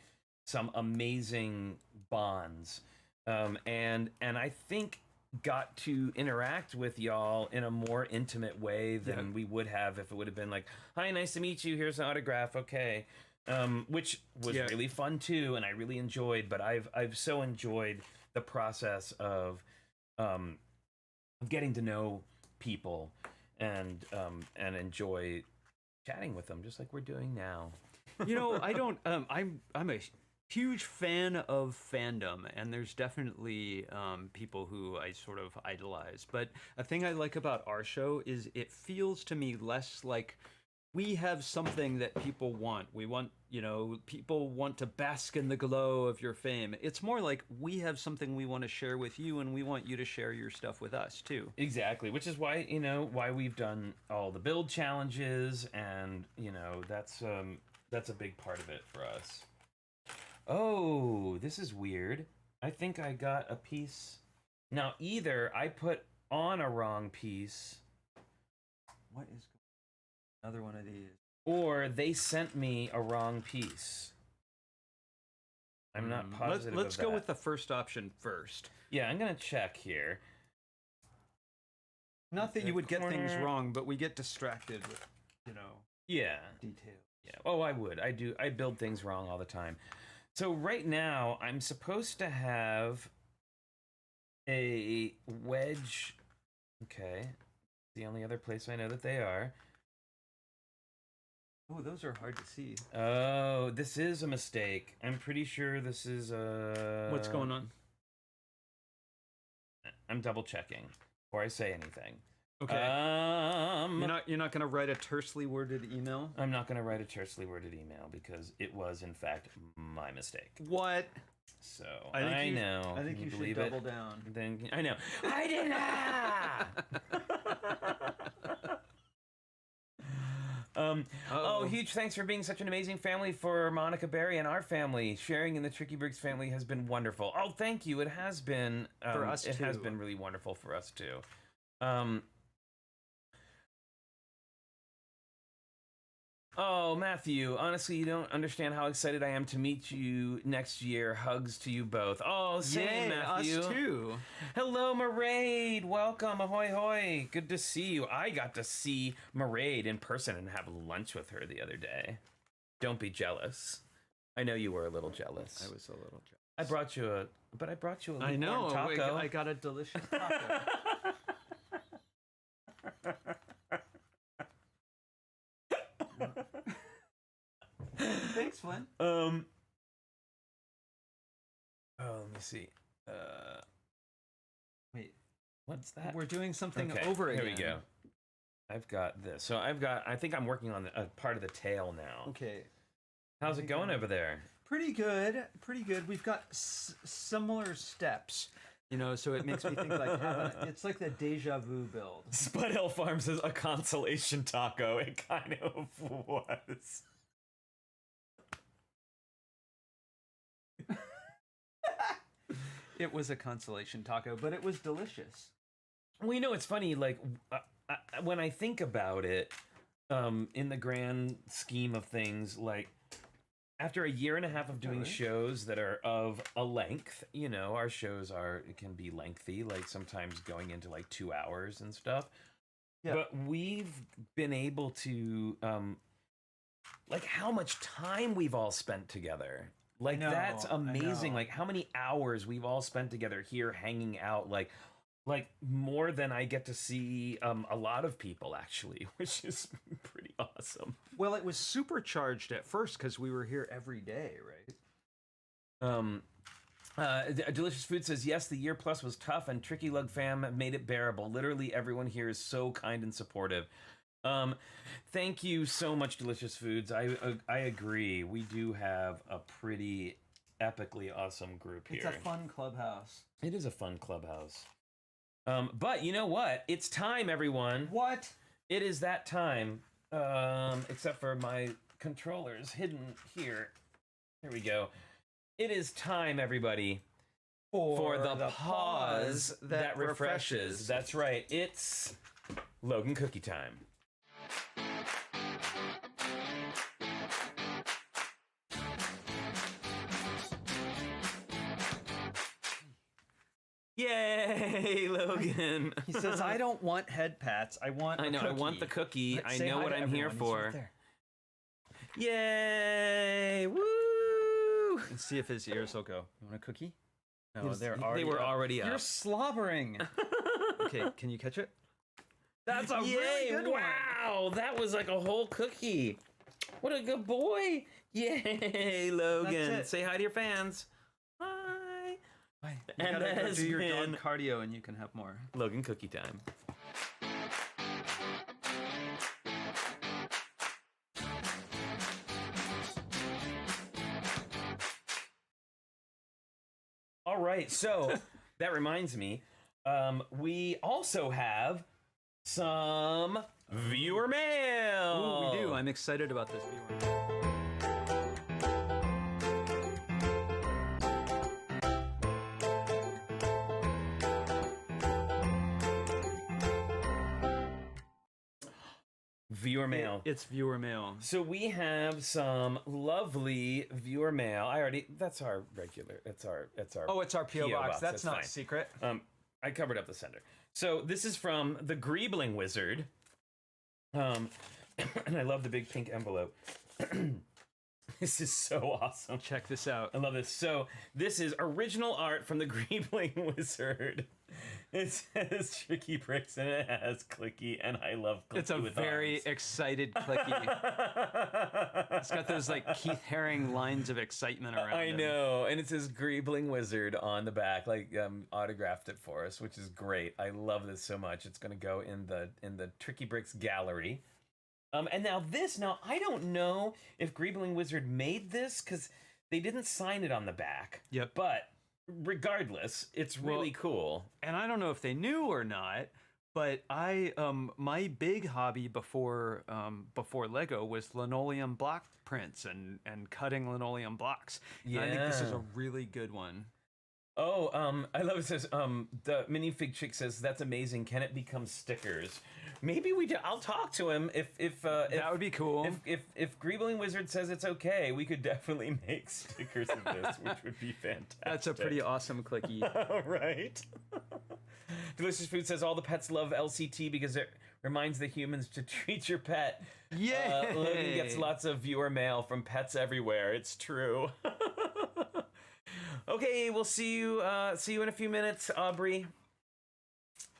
some amazing bonds. And I think got to interact with y'all in a more intimate way than we would have if it would have been like, hi, nice to meet you, here's an autograph, okay. Which was really fun too, and I really enjoyed, but I've so enjoyed the process of getting to know people and enjoy chatting with them just like we're doing now. I don't I'm a huge fan of fandom, and there's definitely people who I sort of idolize. But a thing I like about our show is it feels to me less like we have something that people want. We want, people want to bask in the glow of your fame. It's more like we have something we want to share with you, and we want you to share your stuff with us too. Exactly, which is why, why we've done all the build challenges, and, that's a big part of it for us. Oh, this is weird. I think I got a piece. Now, either I put on a wrong piece. What is another one of these? Or they sent me a wrong piece. I'm not positive. Let's go with the first option first. Yeah, I'm going to check here. Not that you would get things wrong, but we get distracted with, yeah, details. Yeah. Oh, I would. I do. I build things wrong all the time. So right now, I'm supposed to have a wedge. Okay. The only other place I know that they are. Oh, those are hard to see. Oh, this is a mistake. I'm pretty sure this is a... What's going on? I'm double checking before I say anything. Okay. You're not gonna write a tersely worded email? I'm not gonna write a tersely worded email because it was in fact my mistake. What? So I know. I think you should double down. Then I know. I did not. Oh, huge thanks for being such an amazing family for Monica Berry and our family. Sharing in the Tricky Bricks family has been wonderful. Oh, thank you. It has been for us too. It has been really wonderful for us too. Oh, Matthew, honestly, you don't understand how excited I am to meet you next year. Hugs to you both. Oh, same, Matthew. Us too. Hello, Maraid. Welcome. Ahoy, hoy. Good to see you. I got to see Maraid in person and have lunch with her the other day. Don't be jealous. I know you were a little jealous. I was a little jealous. I brought you a I know. taco. I got a delicious taco. Thanks, Flynn. Oh, let me see. Wait, what's that? We're doing something over again. Here we go. I've got this. So I think I'm working on a part of the tail now. Okay. How's it going over there? Pretty good. Pretty good. We've got similar steps. So it makes me think like it's like the deja vu build. Spud Hill Farms is a consolation taco. It kind of was. It was a consolation taco, but it was delicious. Well, it's funny. Like when I think about it, in the grand scheme of things, like after a year and a half of doing shows that are of a length, our shows can be lengthy, like sometimes going into like 2 hours and stuff. Yeah. But we've been able to like how much time we've all spent together. Like know, that's I amazing. know. Like how many hours we've all spent together here hanging out. Like more than I get to see a lot of people actually, which is pretty awesome. Well, it was supercharged at first because we were here every day, right? Delicious Food says, yes, the year plus was tough and Tricky Lug fam made it bearable. Literally everyone here is so kind and supportive. Thank you so much, Delicious Foods. I agree. We do have a pretty epically awesome group here. It's a fun clubhouse. It is a fun clubhouse. But you know what? It's time, everyone. What? It is that time. Except for my controllers hidden here. Here we go. It is time, everybody, for the pause that refreshes. That's right. It's Logan Cookie Time. Yay, Logan. He says, I don't want head pats. I want I know, cookie. I want the cookie. Let's I say know hi what to I'm here everyone. He's for. right there. Yay! Woo! Let's see if his ears will go. You want a cookie? No, His- they're they already were up. already up. You're slobbering. Okay, can you catch it? That's a Yay! really good one. Wow, that was like a whole cookie. What a good boy! Yay, Logan! That's it. Say hi to your fans. Hi. Bye. You And gotta that go has do your been- dog cardio and you can have more. Logan Cookie Time. All right, so that reminds me, we also have some viewer mail. Ooh, we do. I'm excited about this viewer. Viewer mail. It's viewer mail. So we have some lovely viewer mail. That's our regular. It's our. Oh, it's our P.O. box. That's not fine. a secret. I covered up the sender. So this is from the Greebling Wizard. And I love the big pink envelope. This is so awesome. Check this out. I love this. So this is original art from the Greebling Wizard. It says Tricky Bricks and it has Clicky, and I love Clicky. It's a with very arms. excited Clicky. It's got those like Keith Haring lines of excitement around I him. know, and it says Greebling Wizard on the back, like autographed it for us, which is great. I love this so much. It's going to go in the Tricky Bricks gallery. And now I don't know if Greebling Wizard made this because they didn't sign it on the back. Yep. But regardless, it's really cool. And I don't know if they knew or not, but my big hobby before Lego was linoleum block prints and cutting linoleum blocks. And I think this is a really good one. Oh, I love it. Says the minifig chick says that's amazing. Can it become stickers? Maybe we do. I'll talk to him if That would be cool. If Greebling Wizard says it's okay, we could definitely make stickers of this, which would be fantastic. That's a pretty awesome Clicky. Right. Delicious Food says all the pets love LCT because it reminds the humans to treat your pet. Yay! Logan gets lots of viewer mail from pets everywhere. It's true. Okay, we'll see you in a few minutes, Aubrey.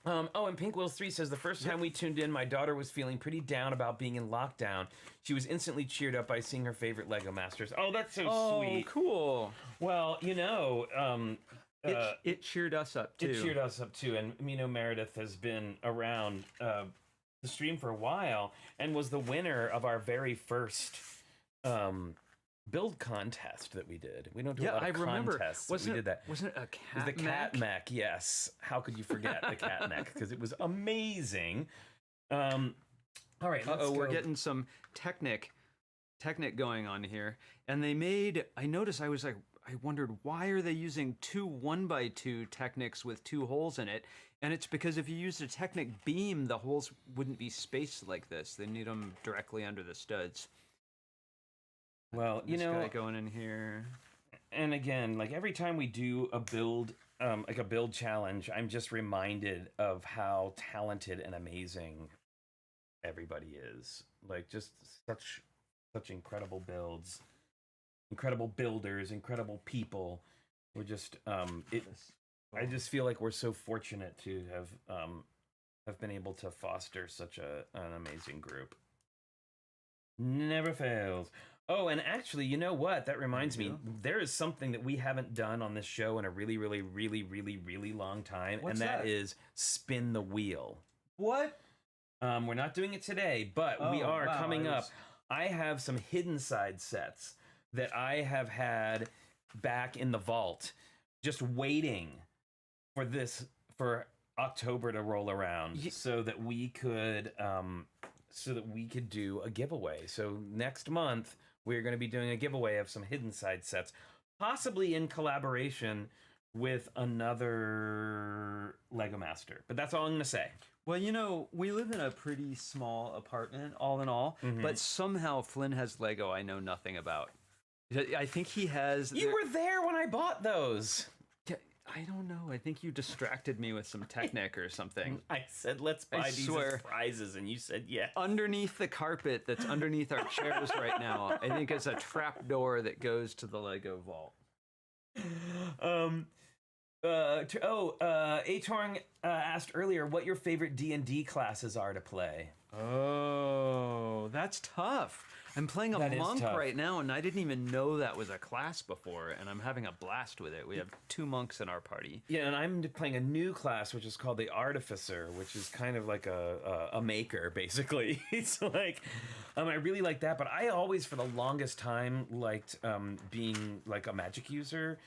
And Pink Wills 3 says the first time we tuned in, my daughter was feeling pretty down about being in lockdown. She was instantly cheered up by seeing her favorite Lego Masters. Oh, that's so sweet. Cool. Well, It cheered us up too. it cheered us up too. And Mino Meredith has been around the stream for a while and was the winner of our very first build contest that we did. We don't do a lot of contests. We did that. Wasn't it a cat? It was the cat mech, yes. How could you forget the cat mech? Because it was amazing. All right, let's we're go. getting some Technic going on here. And I noticed, I wondered, why are they using two 1x2 Technics with two holes in it? And it's because if you used a Technic beam, the holes wouldn't be spaced like this. They need them directly under the studs. Well, This guy going in here. and again, like every time we do a build, like a build challenge, I'm just reminded of how talented and amazing everybody is. Like just such such incredible builds, incredible builders, incredible people. We're just I just feel like we're so fortunate to have been able to foster such an amazing group. Never fails. Oh, and actually, you know what? That reminds me, there is something that we haven't done on this show in a really, really, really, really, really long time, What's and that that? is spin the wheel. What? We're not doing it today, but we Oh, are wow, coming I up. was- I have some hidden side sets that I have had back in the vault, just waiting for October to roll around, so that we could do a giveaway. So next month we're going to be doing a giveaway of some hidden side sets, possibly in collaboration with another Lego Master. But that's all I'm going to say. Well, you know, we live in a pretty small apartment, all in all, but somehow Flynn has Lego I know nothing about. I think he has. You were there when I bought those. I don't know. I think you distracted me with some Technic or something. I said, let's buy these swear. as prizes, and you said yes. Underneath the carpet that's underneath our chairs right now, I think it's a trap door that goes to the Lego vault. Atorng asked earlier what your favorite D&D classes are to play. Oh, that's tough. I'm playing a That is monk tough. right now, and I didn't even know that was a class before, and I'm having a blast with it. We have 2 monks in our party. Yeah, and I'm playing a new class, which is called the Artificer, which is kind of like a maker, basically. It's like, I really like that, but I always, for the longest time, liked being like a magic user.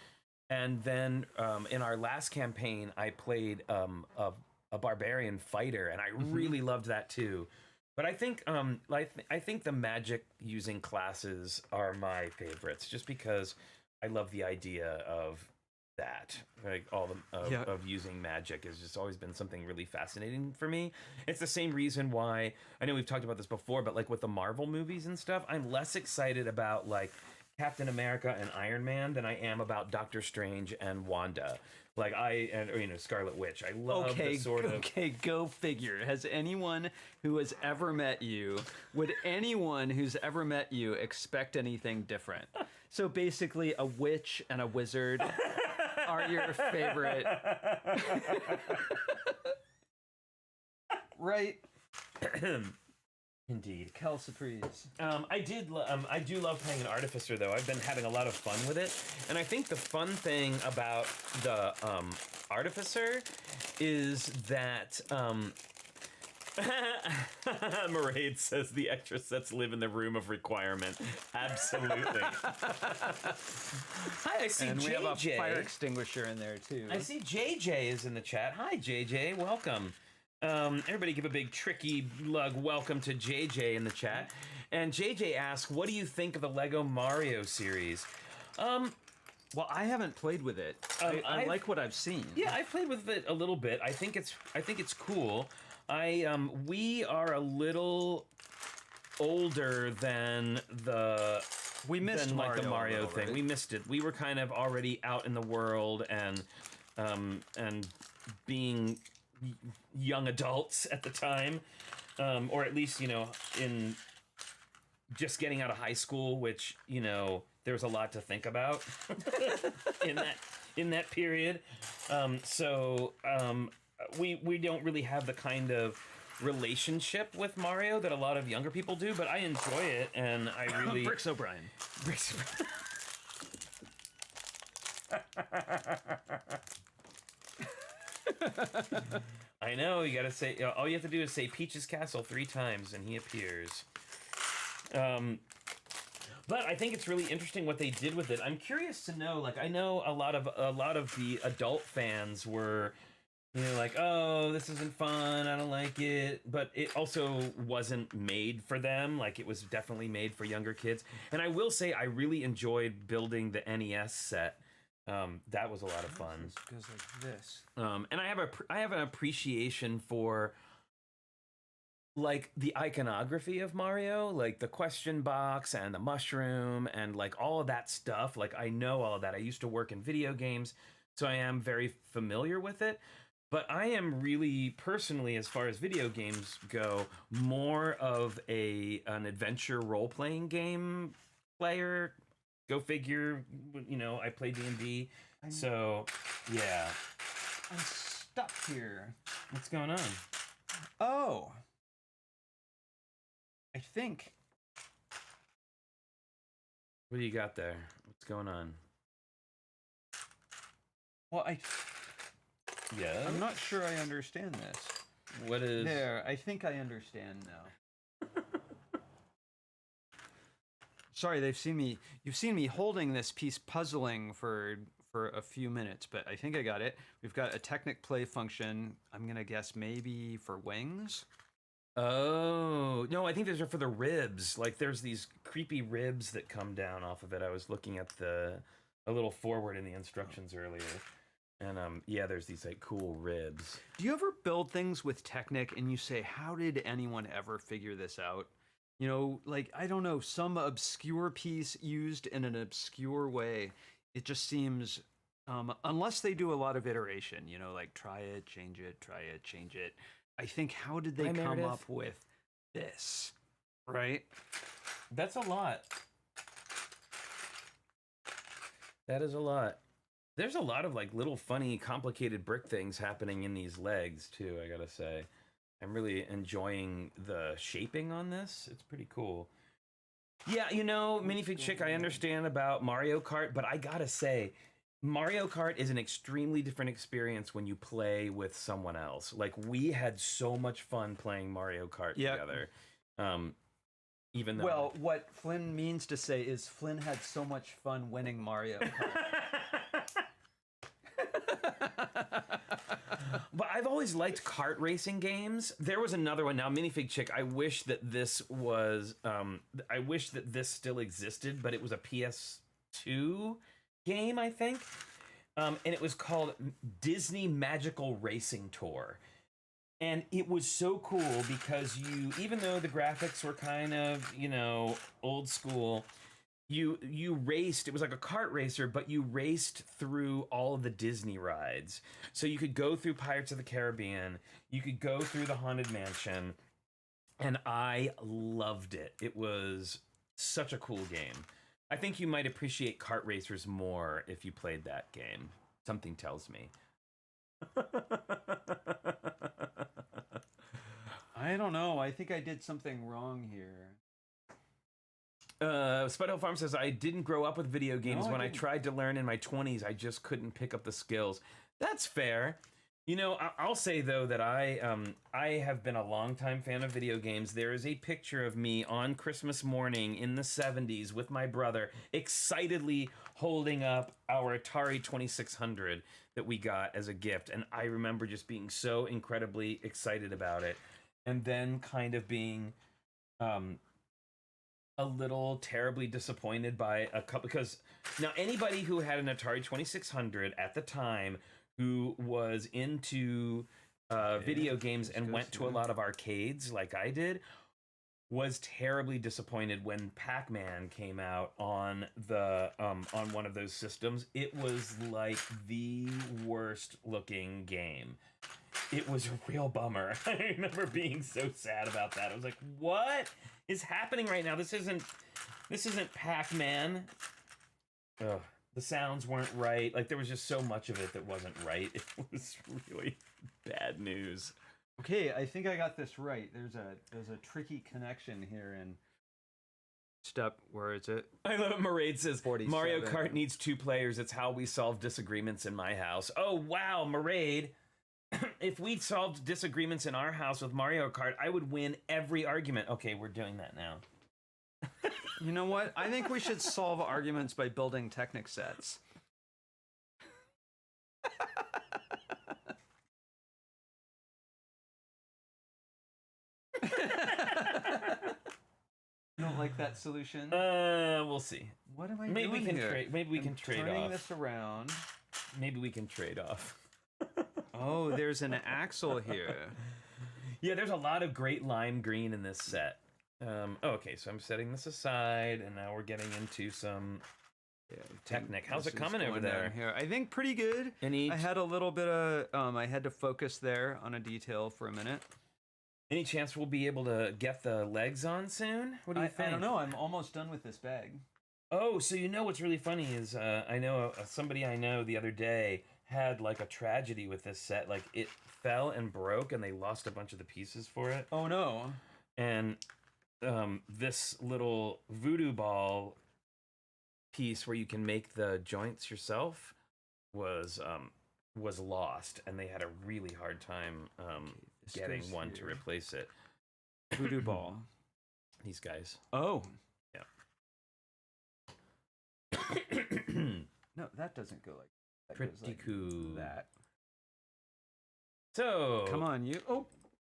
And then in our last campaign, I played a barbarian fighter, and I really loved that too. But I think I think the magic using classes are my favorites, just because I love the idea of that. Like of using magic has just always been something really fascinating for me. It's the same reason why, I know we've talked about this before, but like with the Marvel movies and stuff, I'm less excited about like Captain America and Iron Man than I am about Doctor Strange and Wanda. Like Scarlet Witch. I love the sort of. Okay, go figure. Has anyone who has ever met you, would anyone who's ever met you expect anything different? So basically, a witch and a wizard are your favorite. Right? Indeed. Kel Surprise. I do love playing an artificer, though. I've been having a lot of fun with it, and I think the fun thing about the artificer is that Maraid says the extra sets live in the room of requirement. Absolutely. Hi, I see And JJ. we have a fire extinguisher in there too. I see JJ is in the chat. Hi, JJ. Welcome. Everybody give a big tricky lug welcome to JJ in the chat. And JJ asks, what do you think of the Lego Mario series? Well, I haven't played with it. I like what I've seen. Yeah, I played with it a little bit. I think it's cool. We are a little older than We missed like the Mario little, thing. right? We missed it. We were kind of already out in the world and being young adults at the time, or at least in just getting out of high school, which there's a lot to think about in that period. We don't really have the kind of relationship with Mario that a lot of younger people do, but I enjoy it, and I really Bricks O'Brien. I know, you gotta say, all you have to do is say Peach's Castle 3 times and he appears. But I think it's really interesting what they did with it. I'm curious to know, like, I know a lot of the adult fans were, like, oh, this isn't fun, I don't like it. But it also wasn't made for them. Like, it was definitely made for younger kids. And I will say, I really enjoyed building the NES set. That was a lot of fun. This goes like this. And I have an appreciation for like the iconography of Mario, like the question box and the mushroom and like all of that stuff. Like I know all of that. I used to work in video games, so I am very familiar with it. But I am really personally, as far as video games go, more of an adventure role playing game player. Go figure. I play D&D, so yeah. I'm stuck here. What's going on? Oh, I think. What do you got there? What's going on? Well, Yeah. I'm not sure I understand this. What is There, I think I understand now. Sorry, you've seen me holding this piece puzzling for a few minutes, but I think I got it. We've got a Technic play function. I'm going to guess maybe for wings. Oh, no, I think those are for the ribs. Like there's these creepy ribs that come down off of it. I was looking at a little forward in the instructions earlier. And yeah, there's these like cool ribs. Do you ever build things with Technic and you say, how did anyone ever figure this out? Like, I don't know, some obscure piece used in an obscure way. It just seems, unless they do a lot of iteration, like try it, change it. I think, how did they come up with this? Right? That's a lot. That is a lot. There's a lot of like little funny, complicated brick things happening in these legs too, I gotta say. I'm really enjoying the shaping on this. It's pretty cool. Yeah, Minifig Chick, I understand about Mario Kart, but I gotta say, Mario Kart is an extremely different experience when you play with someone else. Like, we had so much fun playing Mario Kart together. Even though... Well, what Flynn means to say is Flynn had so much fun winning Mario Kart. But I've always liked kart racing games. There was another one now, Minifig Chick. I wish that this was. I wish that this still existed, but it was a PS2 game, I think, and it was called Disney Magical Racing Tour. And it was so cool because even though the graphics were kind of old school. You raced, it was like a kart racer, but you raced through all of the Disney rides. So you could go through Pirates of the Caribbean, you could go through the Haunted Mansion, and I loved it. It was such a cool game. I think you might appreciate kart racers more if you played that game. Something tells me. I don't know. I think I did something wrong here. Spudhill Farm says, I didn't grow up with video games. When I tried to learn in my 20s, I just couldn't pick up the skills. That's fair. I'll say, though, that I have been a longtime fan of video games. There is a picture of me on Christmas morning in the 70s with my brother, excitedly holding up our Atari 2600 that we got as a gift. And I remember just being so incredibly excited about it. And then kind of being... a little terribly disappointed by a couple, because now anybody who had an Atari 2600 at the time who was into video games and went to a lot of arcades like I did was terribly disappointed when Pac-Man came out on on one of those systems. It was like the worst looking game. It was a real bummer. I remember being so sad about that. I was like, what is happening right now? This isn't Pac-Man. Ugh, the sounds weren't right. Like, there was just so much of it that wasn't right. It was really bad news. Okay, I think I got this right. There's a tricky connection here in step. Where is it? I love it. Maraid says 47. Mario Kart needs 2 players. It's how we solve disagreements in my house. Oh wow, Maraid. If we'd solved disagreements in our house with Mario Kart, I would win every argument. Okay, we're doing that now. You know what? I think we should solve arguments by building Technic sets. You don't like that solution? We'll see. What am I maybe doing we can here? maybe we can trade turning off. This around. Maybe we can trade off. Oh, there's an axle here. Yeah, there's a lot of great lime green in this set. Okay, so I'm setting this aside, and now we're getting into some Yeah, Technic. How's this it is coming over going down there? Here, I think pretty good. Any I had a little bit of I had to focus there on a detail for a minute. any chance we'll be able to get the legs on soon? What do you think? I don't know. I'm almost done with this bag. Oh, so you know what's really funny is I know somebody I know the other day had like a tragedy with this set. Like it fell and broke, and they lost a bunch of the pieces for it. Oh no! And this little voodoo ball piece where you can make the joints yourself was lost, and they had a really hard time getting one to replace it. Voodoo ball. These guys. Oh. Yeah. No, that doesn't go like that. Pretty goes like cool. That. So Come on, you. Oh,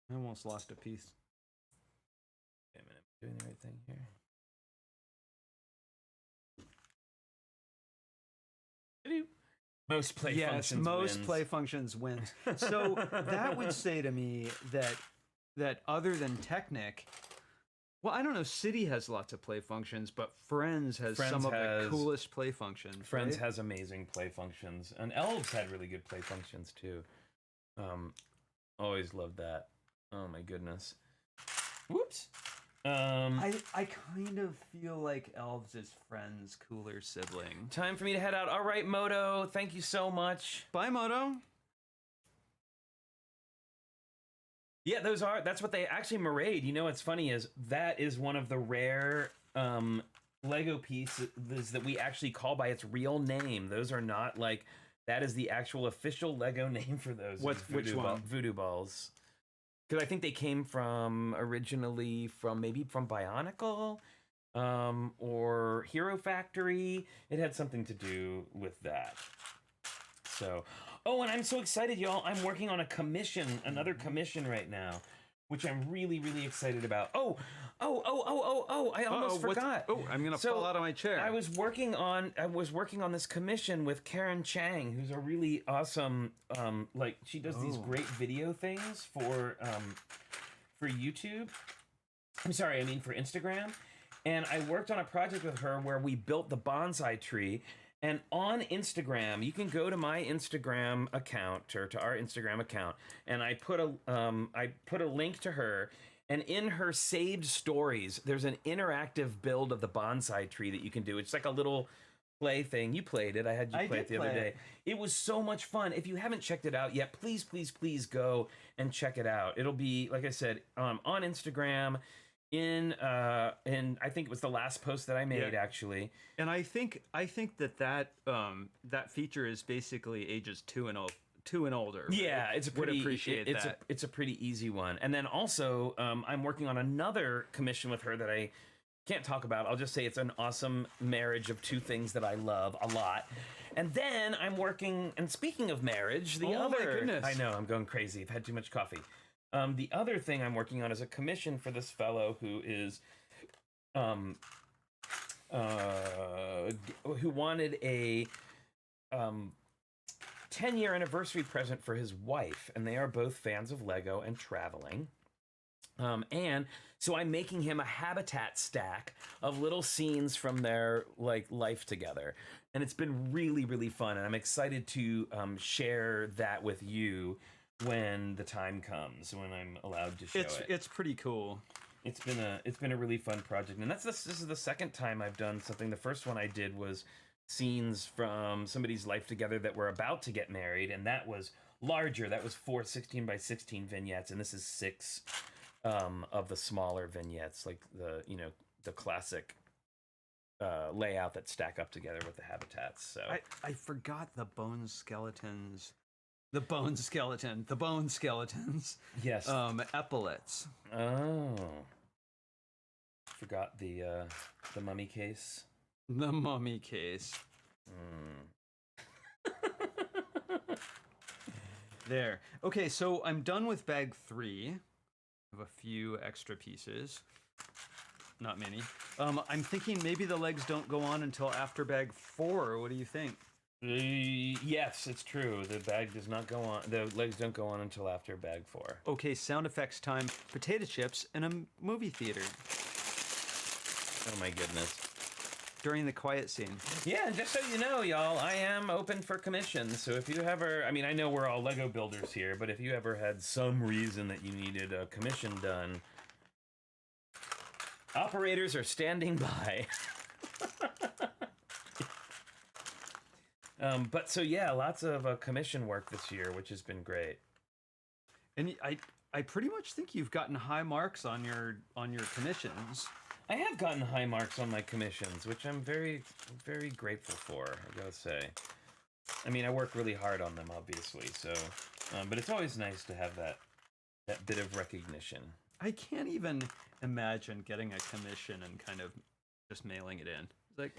I almost lost a piece. Wait a minute, am I doing the right thing here? Most play functions most wins. play functions wins. So that would say to me that other than Technic, well, I don't know. City has lots of play functions, but Friends has some of the coolest play functions. Friends right? has amazing play functions, and Elves had really good play functions too. Always loved that. Oh my goodness. Whoops. I kind of feel like Elves is Friends' cooler sibling. Time for me to head out. All right, Moto. Thank you so much. Bye, Moto. Yeah, that's what they actually marade. You know what's funny is that is one of the rare Lego pieces that we actually call by its real name. Those are not like, that is the actual official Lego name for those. Which one? Voodoo balls. Because I think they came originally from Bionicle or Hero Factory. It had something to do with that. So, oh, and I'm so excited, y'all. I'm working on another commission right now, which I'm really, really excited about. Oh, I almost forgot. Oh, I'm going to fall out of my chair. I was working on this commission with Karen Chang, who's a really awesome, she does these great video things for YouTube. I'm sorry, I mean for Instagram. And I worked on a project with her where we built the bonsai tree. And on Instagram, you can go to my Instagram account or to our Instagram account, and I put a link to her. And in her saved stories, there's an interactive build of the bonsai tree that you can do. It's like a little play thing. You played it. I had you play it the other day. It was so much fun. If you haven't checked it out yet, please, please, please go and check it out. It'll be, like I said, on Instagram. I think it was the last post that I made, actually. And I think that feature is basically ages 2 and older. Right? Yeah, it's a pretty it's a pretty easy one. And then also, I'm working on another commission with her that I can't talk about. I'll just say it's an awesome marriage of two things that I love a lot. And then I'm working. And speaking of marriage, my goodness. I know I'm going crazy. I've had too much coffee. The other thing I'm working on is a commission for this fellow who is, who wanted a 10-year anniversary present for his wife, and they are both fans of Lego and traveling. And so I'm making him a habitat stack of little scenes from their life together, and it's been really, really fun. And I'm excited to share that with you when the time comes, when I'm allowed to show it. It's pretty cool. It's been a really fun project, and this is the second time I've done something. The first one I did was scenes from somebody's life together that were about to get married, and that was larger. That was 4 16 by 16 vignettes, and this is 6 of the smaller vignettes, like the classic layout that stack up together with the habitats. So I forgot the bone skeletons. The bone skeletons. Yes. Epaulets. Oh. Forgot the mummy case. The mummy case. There. Okay, so I'm done with bag 3. I have a few extra pieces. Not many. I'm thinking maybe the legs don't go on until after bag 4. What do you think? Yes, it's true. The bag does not go on. The legs don't go on until after bag 4. Okay, sound effects time. Potato chips in a movie theater. Oh my goodness. during the quiet scene. Yeah, and just so you know, y'all, I am open for commissions. So if you ever, I mean, I know we're all Lego builders here, but if you ever had some reason that you needed a commission done, operators are standing by. But so yeah, lots of commission work this year, which has been great. And I pretty much think you've gotten high marks on your commissions. I have gotten high marks on my commissions, which I'm very, very grateful for, I gotta say. I mean, I work really hard on them, obviously, so... but it's always nice to have that bit of recognition. I can't even imagine getting a commission and kind of just mailing it in. It's like,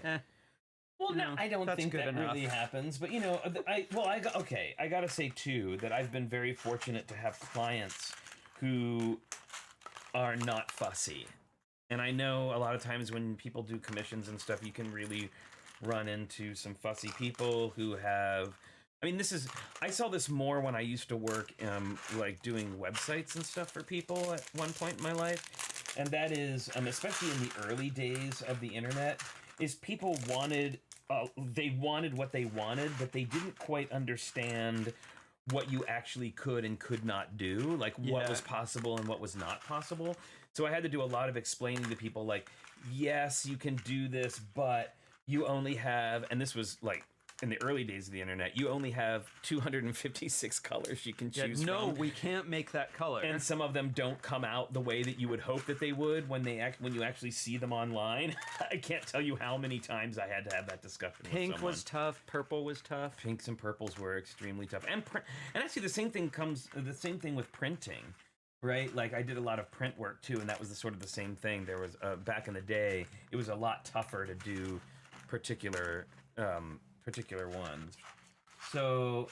Well, no, I don't think that enough. really happens, but you know, I gotta say too that I've been very fortunate to have clients who are not fussy. And I know a lot of times when people do commissions and stuff, you can really run into some fussy people who have... I mean, I saw this more when I used to work, like doing websites and stuff for people at one point in my life. And that is, especially in the early days of the internet, is people wanted, they wanted what they wanted, but they didn't quite understand what you actually could and could not do, like what was possible and what was not possible. So I had to do a lot of explaining to people, like, yes, you can do this, but you only have, and this was like in the early days of the internet, you only have 256 colors you can choose from. No, we can't make that color. And some of them don't come out the way that you would hope that they would when you actually see them online. I can't tell you how many times I had to have that discussion with someone. Pink was tough. Purple was tough. Pinks and purples were extremely tough. And actually the same thing with printing. Right, like I did a lot of print work too, and that was the same thing. There was back in the day, it was a lot tougher to do particular ones. So,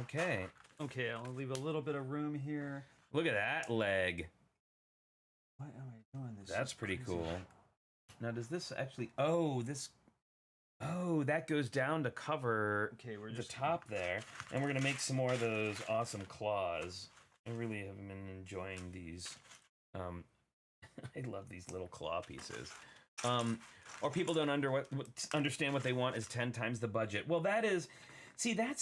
okay, I'll leave a little bit of room here. Look at that leg. What am I doing? That's pretty cool. Now, does this actually? That goes down to cover the top there, and we're gonna make some more of those awesome claws. I really have been enjoying these. I love these little claw pieces. Or people don't understand what they want is 10 times the budget. Well, that's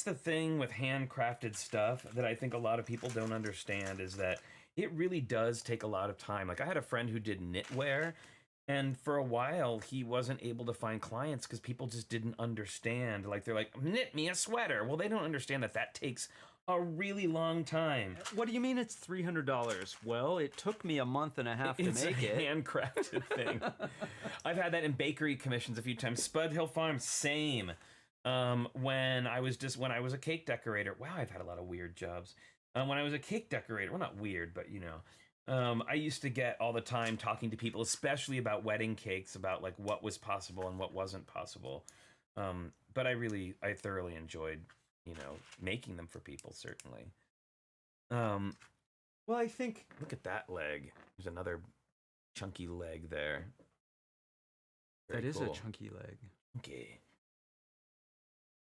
the thing with handcrafted stuff that I think a lot of people don't understand is that it really does take a lot of time. Like I had a friend who did knitwear, and for a while he wasn't able to find clients because people just didn't understand. Like they're like, knit me a sweater. Well, they don't understand that takes a really long time. What do you mean it's $300? Well, it took me a month and a half to make it. It's a handcrafted thing. I've had that in bakery commissions a few times. Spud Hill Farm, same. When I was a cake decorator. Wow, I've had a lot of weird jobs. When I was a cake decorator, well, not weird, but you know, I used to get all the time talking to people, especially about wedding cakes, about like what was possible and what wasn't possible. But I thoroughly enjoyed, you know, making them for people, certainly. Well, I think... Look at that leg. There's another chunky leg there. Very that is cool. a chunky leg. Okay.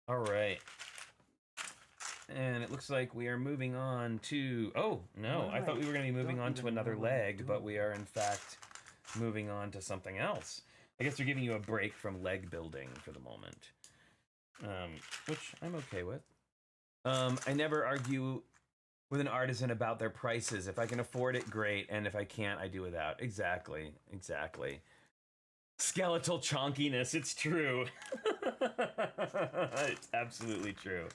All right. And it looks like we are moving on to... Oh, no. I thought we were going to be moving on to another leg, but we are, in fact, moving on to something else. I guess they're giving you a break from leg building for the moment. Which I'm okay with. I never argue with an artisan about their prices. If I can afford it, great. And if I can't, I do without. Exactly. Skeletal chonkiness. It's true. It's absolutely true.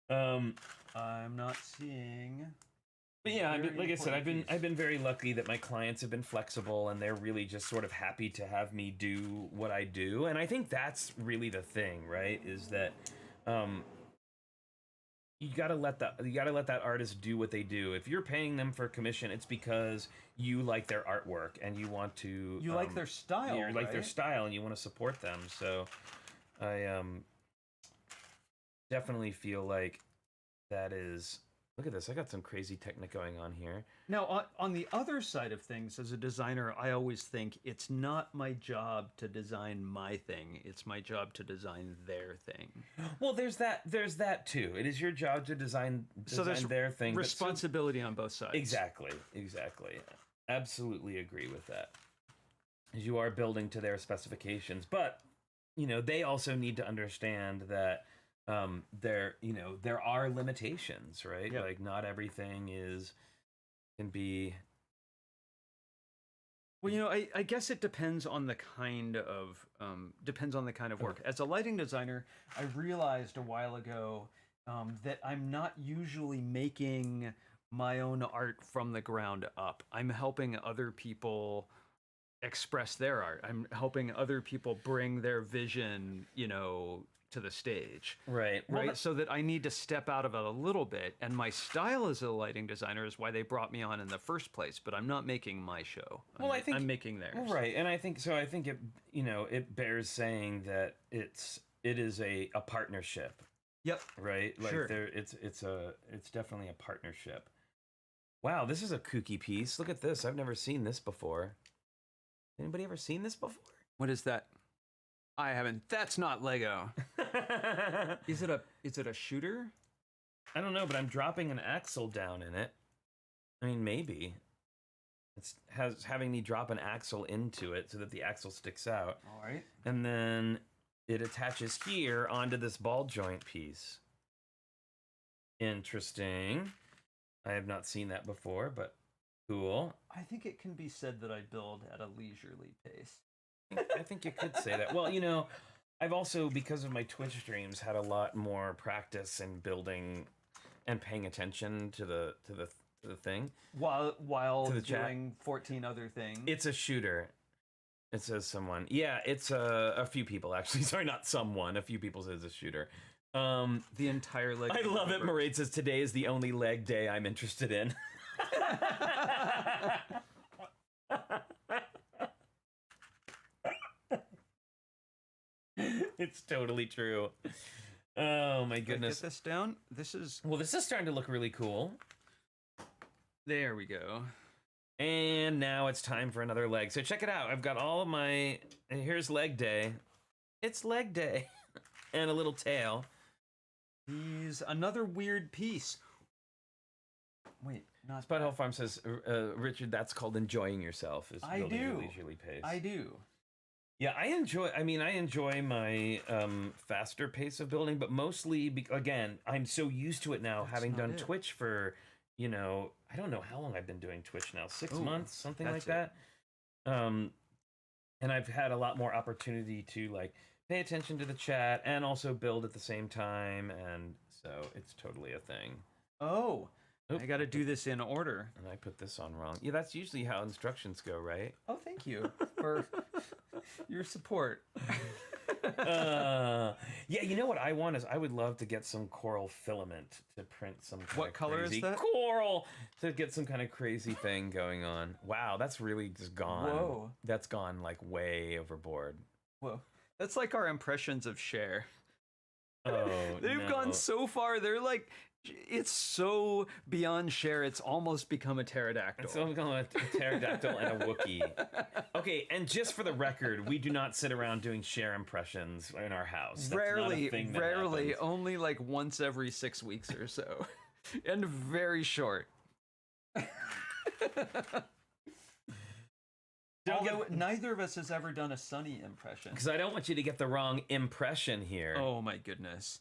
I'm not seeing... But yeah, like I said, I've been very lucky that my clients have been flexible and they're really just sort of happy to have me do what I do. And I think that's really the thing, right? Is that you gotta let that artist do what they do. If you're paying them for a commission, it's because you like their artwork and you want to like their style. You like their style and you want to support them. So I definitely feel like that is... Look at this. I got some crazy technique going on here. Now, on the other side of things, as a designer, I always think it's not my job to design my thing. It's my job to design their thing. Well, there's that too. It is your job to design their thing. Responsibility on both sides. Exactly. Absolutely agree with that. you are building to their specifications, but they also need to understand that there are limitations, right? Yep. Like not everything can be. Well, I guess it depends on the kind of work. As a lighting designer, I realized a while ago that I'm not usually making my own art from the ground up. I'm helping other people express their art. I'm helping other people bring their vision, to the stage. Right. So that I need to step out of it a little bit. And my style as a lighting designer is why they brought me on in the first place. But I'm not making my show. I'm making theirs. Right, and I think it it bears saying that it is a partnership. Yep. Right. Like sure. It's definitely a partnership. Wow, this is a kooky piece. Look at this. I've never seen this before. Anybody ever seen this before? What is that? I haven't. That's not Lego. Is it a shooter? I don't know, but I'm dropping an axle down in it. I mean, maybe. It's having me drop an axle into it so that the axle sticks out. All right. And then it attaches here onto this ball joint piece. Interesting. I have not seen that before, but cool. I think it can be said that I build at a leisurely pace. I think you could say that. Well, I've also, because of my Twitch streams, had a lot more practice in building and paying attention to the thing while to the doing 14 other things. It's a shooter. It says someone. Yeah, it's a few people actually. Sorry, not someone. A few people says a shooter. The entire leg. I love it. Maraid says today is the only leg day I'm interested in. It's totally true. Oh my goodness. Get this down. This is starting to look really cool. There we go. And now it's time for another leg. So check it out. I've got all of my. Here's leg day. It's leg day, and a little tail. He's another weird piece. Wait, not Spud Hill Farm says, Richard, that's called enjoying yourself. Is I building do. A leisurely pace. I do. Yeah, I enjoy my faster pace of building, but mostly, again, I'm so used to it now, having done Twitch for, I don't know how long I've been doing Twitch now, 6 months, something like that. And I've had a lot more opportunity to pay attention to the chat and also build at the same time, and so it's totally a thing. Oh. Oop. I got to do this in order. And I put this on wrong. Yeah, that's usually how instructions go, right? Oh, thank you for your support. Yeah, you know what I want is I would love to get some coral filament to print some kind what of color crazy is that? Coral to get some kind of crazy thing going on. Wow, that's really just gone. Whoa. That's gone way overboard. Whoa. That's like our impressions of Cher. Oh, They've gone so far. They're it's so beyond Cher, it's almost become a pterodactyl. It's almost become a pterodactyl and a Wookiee. Okay, and just for the record, we do not sit around doing Cher impressions in our house. That's rarely, not a thing that rarely, happens. only once every 6 weeks or so. And very short. Neither of us has ever done a Sunny impression. Because I don't want you to get the wrong impression here. Oh my goodness.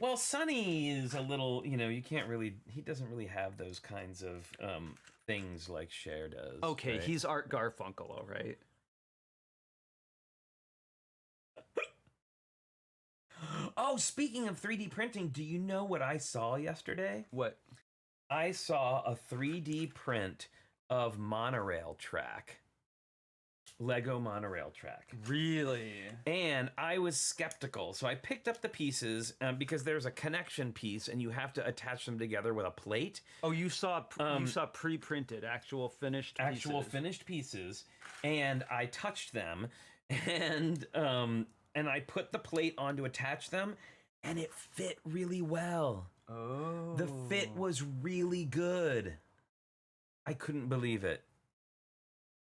Well, Sonny is a little, you can't really, he doesn't really have those kinds of things like Cher does. Okay, right? he's Art Garfunkel, all right? Oh, speaking of 3D printing, do you know what I saw yesterday? What? I saw a 3D print of monorail track. Lego monorail track. Really? And I was skeptical. So I picked up the pieces because there's a connection piece and you have to attach them together with a plate. Oh, you saw pre-printed, actual finished pieces. And I touched them and I put the plate on to attach them and it fit really well. Oh. The fit was really good. I couldn't believe it.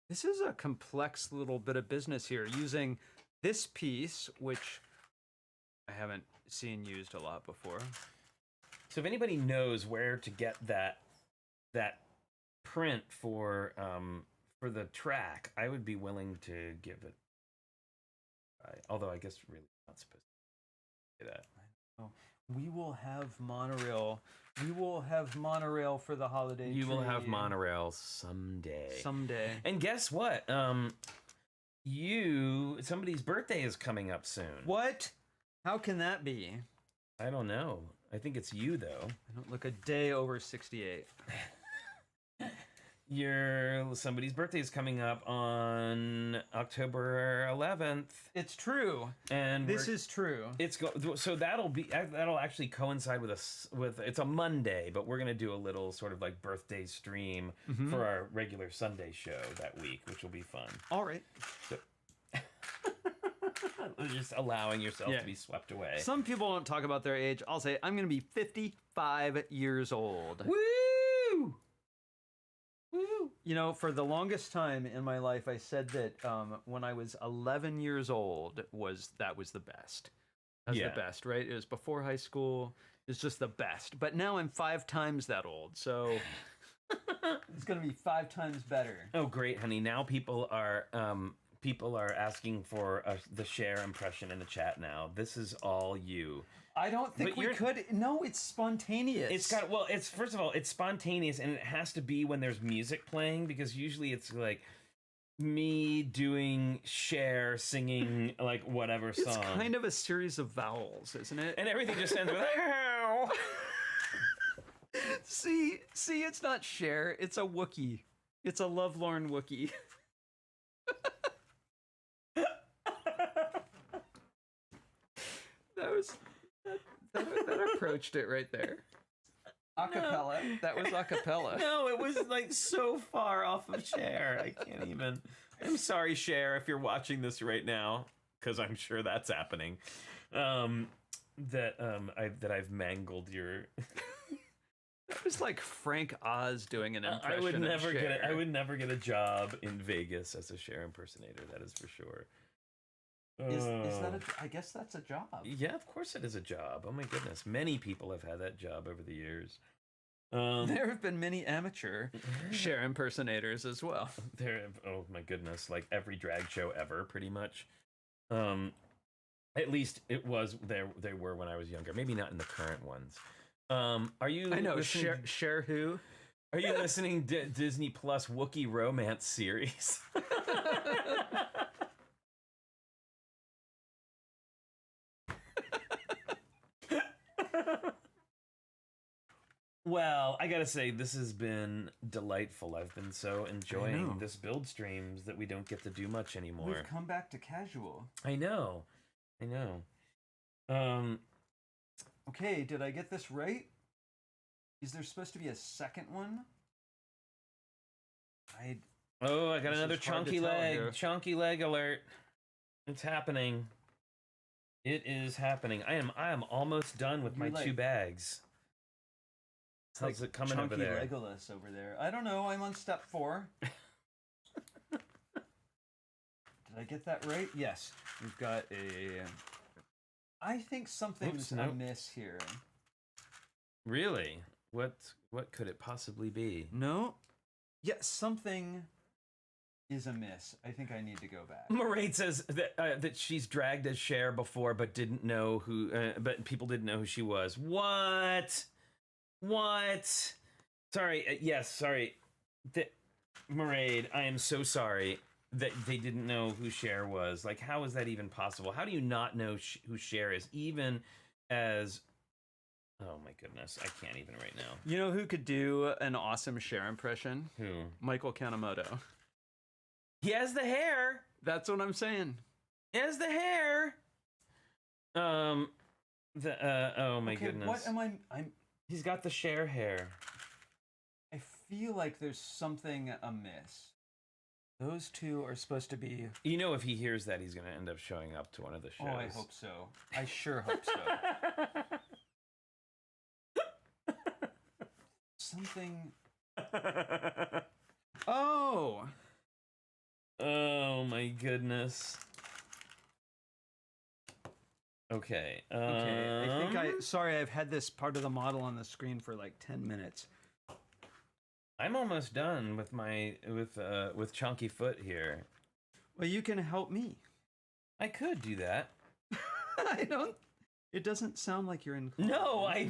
This is a complex little bit of business here, using this piece, which I haven't seen used a lot before. So if anybody knows where to get that print for for the track, I would be willing to give it. Although I guess really not supposed to say that. We will have monorail. We will have monorail for the holiday. You will have tree. monorail someday. Someday. And guess what? Somebody's birthday is coming up soon. What? How can that be? I don't know. I think it's you though. I don't look a day over 68. Somebody's birthday is coming up on October 11th. It's true, and this is true. So that'll actually coincide with it's a Monday, but we're gonna do a little sort of like birthday stream for our regular Sunday show that week, which will be fun. All right. So, just allowing yourself to be swept away. Some people don't talk about their age. I'll say I'm gonna be 55 years old. Woo! You know, for the longest time in my life, I said that when I was 11 years old that was the best. That was the best, right? It was before high school. It's just the best. But now I'm 5 times that old, so it's gonna be 5 times better. Oh, great, honey! Now people are asking for the Cher impression in the chat. Now this is all you. I don't think we could. No, it's spontaneous. It's first of all, it's spontaneous, and it has to be when there's music playing, because usually it's like me doing Cher singing like whatever song. It's kind of a series of vowels, isn't it? And everything just ends with ow. See, it's not Cher. It's a Wookiee. It's a lovelorn Wookiee. That approached it right there. Acapella. That was acapella. No, it was like so far off of Cher. I can't even. I'm sorry, Cher, if you're watching this right now, because I'm sure that's happening. That I've mangled your. That was like Frank Oz doing an impression. I would never get get a job in Vegas as a Cher impersonator. That is for sure. Is that I guess that's a job. Yeah, of course it is a job. Oh my goodness. Many people have had that job over the years. There have been many amateur Cher impersonators as well. Oh my goodness, like every drag show ever, pretty much. At least it was they were when I was younger. Maybe not in the current ones. Are you? I know Cher who? Are you listening to Disney Plus Wookiee romance series? Well, I gotta say, this has been delightful. I've been so enjoying this build streams that we don't get to do much anymore. We've come back to casual. I know. Okay, did I get this right? Is there supposed to be a second one? I got another chunky leg. Here. Chunky leg alert. It's happening. It is happening. I am almost done with my 2 bags. How's it coming over there? Chunky Legolas over there. I don't know. I'm on step 4. Did I get that right? Yes. We've got a... I think something's amiss here. Really? What could it possibly be? No. Yeah, something is amiss. I think I need to go back. Maraid says that she's dragged as Cher before, but didn't know who. But people didn't know who she was. What? Sorry. Yes. Sorry. Maraid, I am so sorry that they didn't know who Cher was. Like, how is that even possible? How do you not know who Cher is, even as? Oh my goodness, I can't even right now. You know who could do an awesome Cher impression? Who? Michael Kanemoto. He has the hair. That's what I'm saying. He has the hair. Oh my goodness. What am I? He's got the Cher hair. I feel like there's something amiss. Those two are supposed to be... You know, if he hears that, he's going to end up showing up to one of the shows. Oh, I hope so. I sure hope so. Something... Oh! Oh, my goodness. Okay. I think sorry, I've had this part of the model on the screen for like 10 minutes. I'm almost done with my with Chunky Foot here. Well, you can help me. I could do that. I don't. It doesn't sound like you're in. No, I.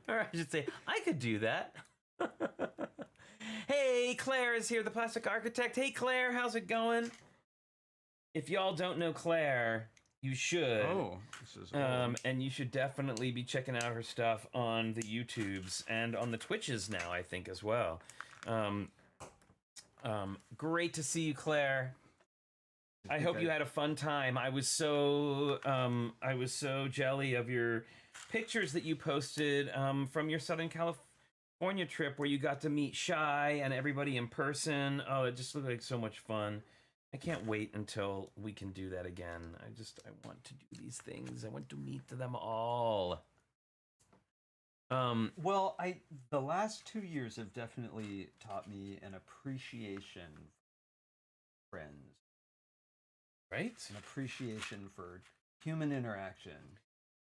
Or I should say, I could do that. Hey, Claire is here, the plastic architect. Hey, Claire, how's it going? If y'all don't know Claire, you should. Oh, this is old. And you should definitely be checking out her stuff on the YouTubes and on the Twitches now, I think, as well. Great to see you, Claire. I hope you had a fun time. I was so jelly of your pictures that you posted from your Southern California trip where you got to meet Shy and everybody in person. Oh, it just looked like so much fun. I can't wait until we can do that again. I want to do these things. I want to meet them all. Well, the last 2 years have definitely taught me an appreciation for friends. Right? An appreciation for human interaction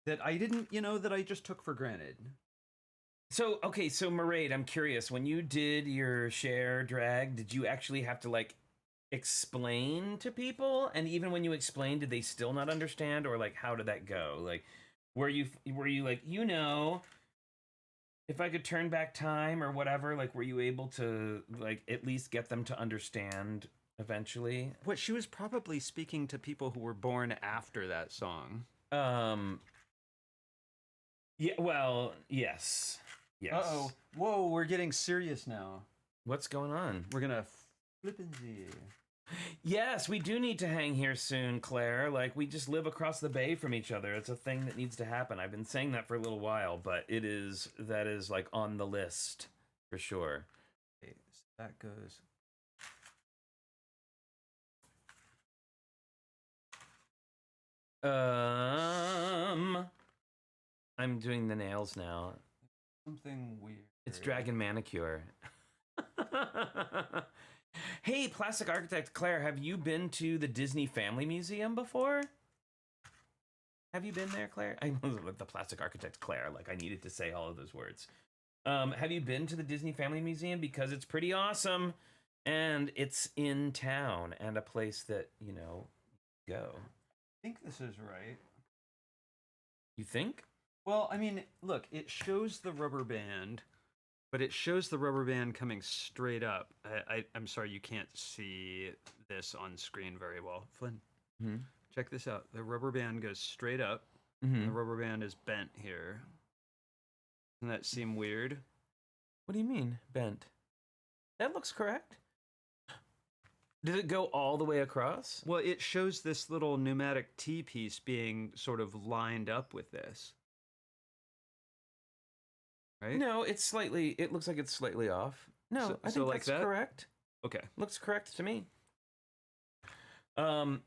that I didn't, that I just took for granted. So, okay, so Mairead, I'm curious. When you did your share drag, did you actually have to, like, explain to people? And even when you explained, did they still not understand? Or, like, how did that go? Like, were you like, if I could turn back time or whatever, like, were you able to, like, at least get them to understand eventually? What, she was probably speaking to people who were born after that song. Yeah, well, yes. Yes. Uh-oh. Whoa, we're getting serious now. What's going on? We're gonna flippin' Yes, we do need to hang here soon, Claire. Like, we just live across the bay from each other. It's a thing that needs to happen. I've been saying that for a little while, but that is like on the list for sure. Okay, so that goes. I'm doing the nails now. Something weird. It's Dragon Manicure. Hey, Plastic Architect Claire, have you been to the Disney Family Museum before? Have you been there, Claire? I was with the Plastic Architect Claire, like I needed to say all of those words. Have you been to the Disney Family Museum? Because it's pretty awesome, and it's in town, and a place that, go. I think this is right. You think? Well, I mean, look, it shows the rubber band, but it shows the rubber band coming straight up. I'm sorry, you can't see this on screen very well. Flynn, check this out. The rubber band goes straight up, and the rubber band is bent here. Doesn't that seem weird? What do you mean, bent? That looks correct. Did it go all the way across? Well, it shows this little pneumatic T-piece being sort of lined up with this. Right? No, it looks like it's slightly off. No, I think like that's that? correct. Okay. Looks correct to me. Mairead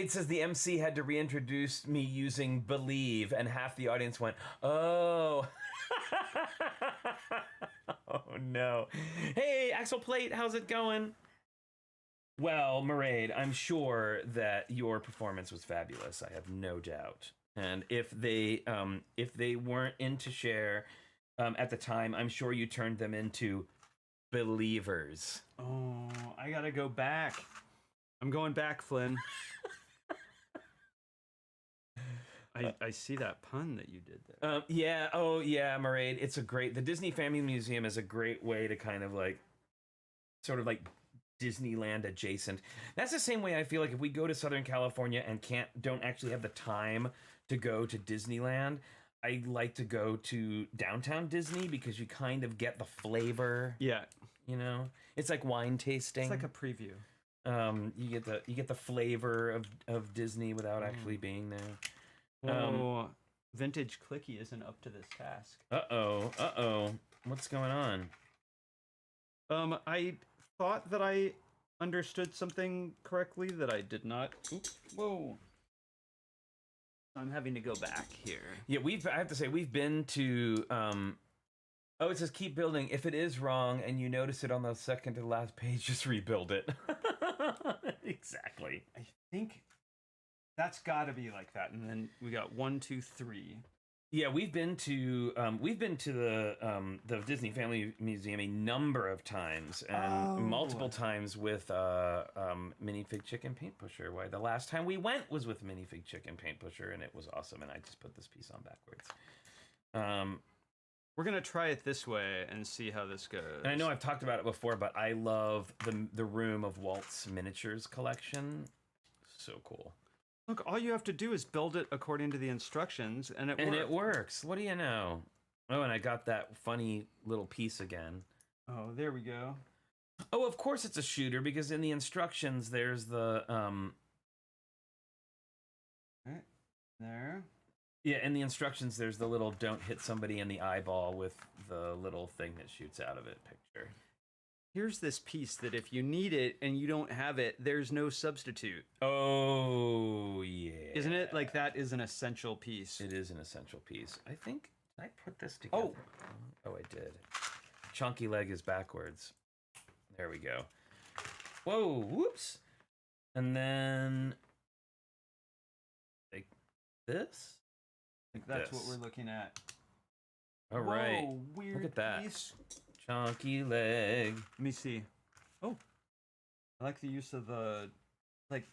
says the MC had to reintroduce me using believe, and half the audience went, oh. Oh, no. Hey, Axel Plate, how's it going? Well, Mairead, I'm sure that your performance was fabulous. I have no doubt. And if they weren't into share at the time, I'm sure you turned them into believers. Oh, I gotta go back. I'm going back, Flynn. I see that pun that you did there. Yeah. Oh, yeah, Mairead. It's the Disney Family Museum is a great way to kind of like, sort of like Disneyland adjacent. That's the same way I feel like if we go to Southern California and don't actually have the time to go to Disneyland, I like to go to downtown Disney because you kind of get the flavor. Yeah. It's like wine tasting. It's like a preview. You get the flavor of Disney without actually being there. Vintage Clicky isn't up to this task. Uh-oh. What's going on? I thought that I understood something correctly that I did not. Oops. Whoa. I'm having to go back here. Yeah, I have to say, we've been to, it says keep building. If it is wrong and you notice it on the second to last page, just rebuild it. Exactly. I think That's got to be like that. And then we got 1, 2, 3. Yeah, we've been to the Disney Family Museum a number of times, and multiple times with Minifig Chicken Paint Pusher. Why the last time we went was with Minifig Chicken Paint Pusher, and it was awesome. And I just put this piece on backwards. We're gonna try it this way and see how this goes. And I know I've talked about it before, but I love the room of Walt's miniatures collection. So cool. Look, all you have to do is build it according to the instructions, and it works. What do you know? Oh, and I got that funny little piece again. Oh, there we go. Oh, of course it's a shooter, because in the instructions there's the Right there. Yeah, in the instructions there's the little "don't hit somebody in the eyeball with the little thing that shoots out of it" picture. Here's this piece that if you need it and you don't have it, there's no substitute. Oh, yeah. Isn't it? Like, that is an essential piece. It is an essential piece. I think I put this together. Oh, I did. Chunky leg is backwards. There we go. Whoa, whoops. And then like this. That's what we're looking at. All right. Whoa, weird Look at that. piece. Chunky leg. Let me see. Oh, I like the use of the like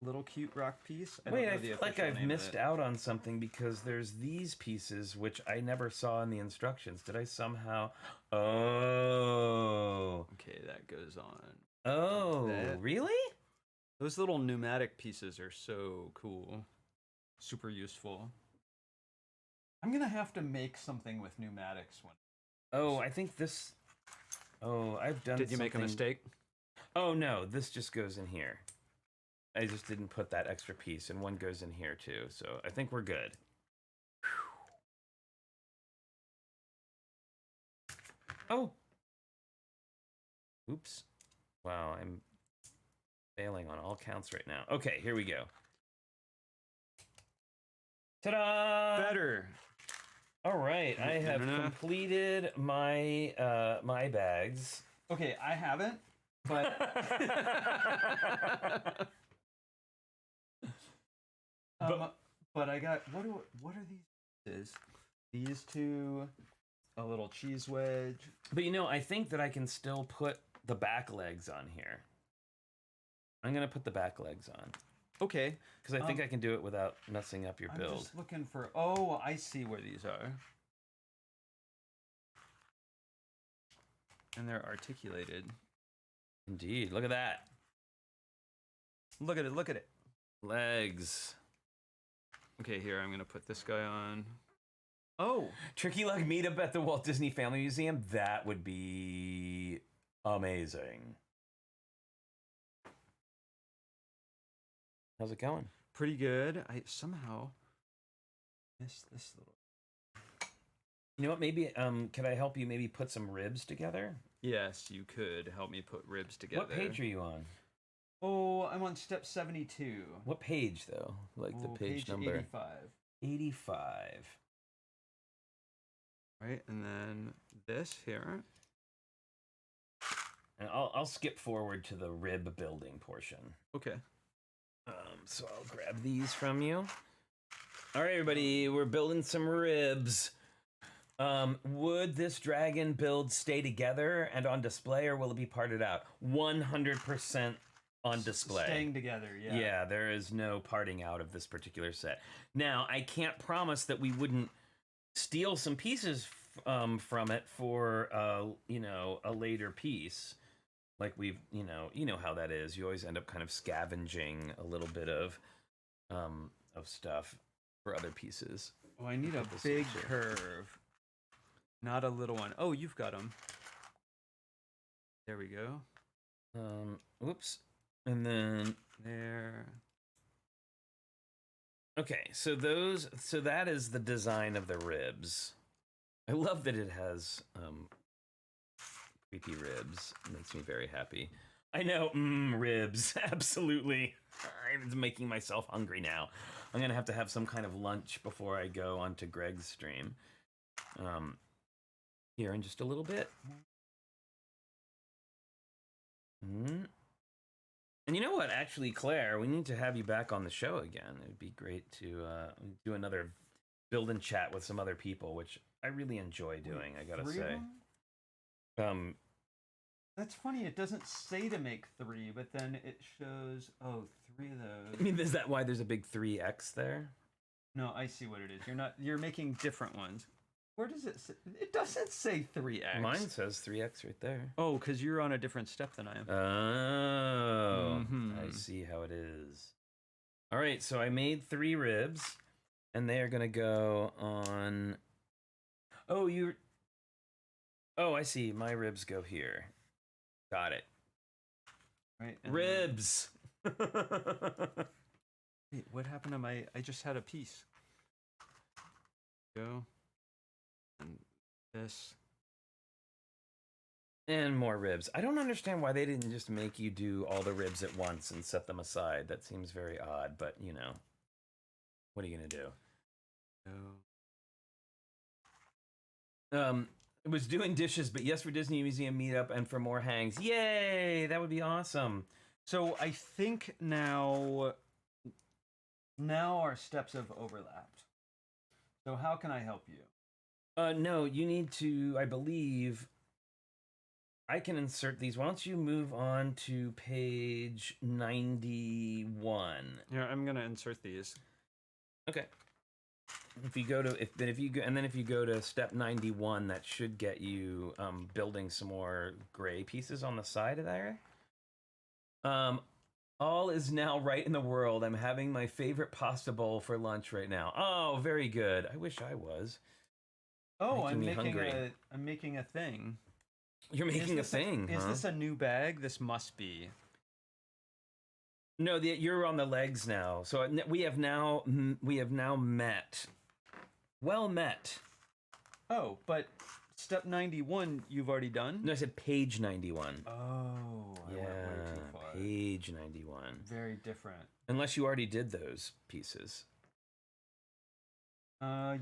little cute rock piece. Wait, I feel like I've missed out on something, because there's these pieces which I never saw in the instructions. Did I somehow? Oh. Okay, that goes on. Oh, really? Those little pneumatic pieces are so cool. Super useful. I'm gonna have to make something with pneumatics one. Oh, I think this. Oh, I've done. Did you make a mistake? Oh no, this just goes in here. I just didn't put that extra piece, and one goes in here too. So I think we're good. Oh. Oops. Wow, I'm failing on all counts right now. Okay, here we go. Ta-da! Better. All right, I have completed my my bags. Okay, I haven't, but but I got what are these? These two, a little cheese wedge. But you know, I think that I can still put the back legs on here. I'm gonna put the back legs on. Okay, because I think I can do it without messing up your build. I'm just looking for. Oh, I see where these are. And they're articulated. Indeed. Look at that. Look at it. Look at it. Legs. Okay, here, I'm going to put this guy on. Oh. Tricky Luck meetup at the Walt Disney Family Museum. That would be amazing. How's it going? Pretty good. I somehow missed this little. You know what? Maybe could I help you maybe put some ribs together? Yes, you could help me put ribs together. What page are you on? Oh, I'm on step 72. What page though? Like the page number? 85. 85. Right, and then this here. And I'll skip forward to the rib building portion. Okay. So I'll grab these from you. All right, everybody, we're building some ribs. Would this dragon build stay together and on display, or will it be parted out? 100% on display. Staying together, yeah. Yeah, there is no parting out of this particular set. Now, I can't promise that we wouldn't steal some pieces from it for, you know, a later piece. Like we've, you know how that is. You always end up kind of scavenging a little bit of stuff for other pieces. Oh, I need a big curve, not a little one. Oh, you've got them. There we go. Whoops. And then there. Okay, so that is the design of the ribs. I love that it has creepy ribs. It makes me very happy. I know, ribs, absolutely. It's making myself hungry now. I'm gonna have to have some kind of lunch before I go onto Greg's stream. Here in just a little bit. And you know what? Actually, Claire, we need to have you back on the show again. It'd be great to do another build and chat with some other people, which I really enjoy doing. I gotta say. That's funny. It doesn't say to make 3, but then it shows 3 of those. I mean, is that why there's a big 3x there? No, I see what it is. You're making different ones. Where does it say? It doesn't say 3x. Mine says 3x right there. Oh, because you're on a different step than I am. Oh, I see how it is. All right, so I made 3 ribs, and they are gonna go on. Oh, I see. My ribs go here. Got it. Right. Ribs. Wait, what happened to my? I just had a piece. Go. And this. And more ribs. I don't understand why they didn't just make you do all the ribs at once and set them aside. That seems very odd, but you know. What are you gonna do? It was doing dishes, but yes, for Disney Museum meetup and for more hangs. Yay! That would be awesome. So I think now our steps have overlapped. So how can I help you? No, you need to, I believe, I can insert these. Why don't you move on to page 91? Yeah, I'm gonna insert these. Okay. If you go to if you go to step 91, that should get you building some more gray pieces on the side of there. All is now right in the world. I'm having my favorite pasta bowl for lunch right now. Oh, very good. I wish I was. Oh, I'm making a thing. You're making a thing, huh? Is this a new bag? This must be. No, you're on the legs now. So we have now met. Well met. Oh, but step 91 you've already done? No, I said page 91. Oh, I went way too far. Page 91. Very different. Unless you already did those pieces.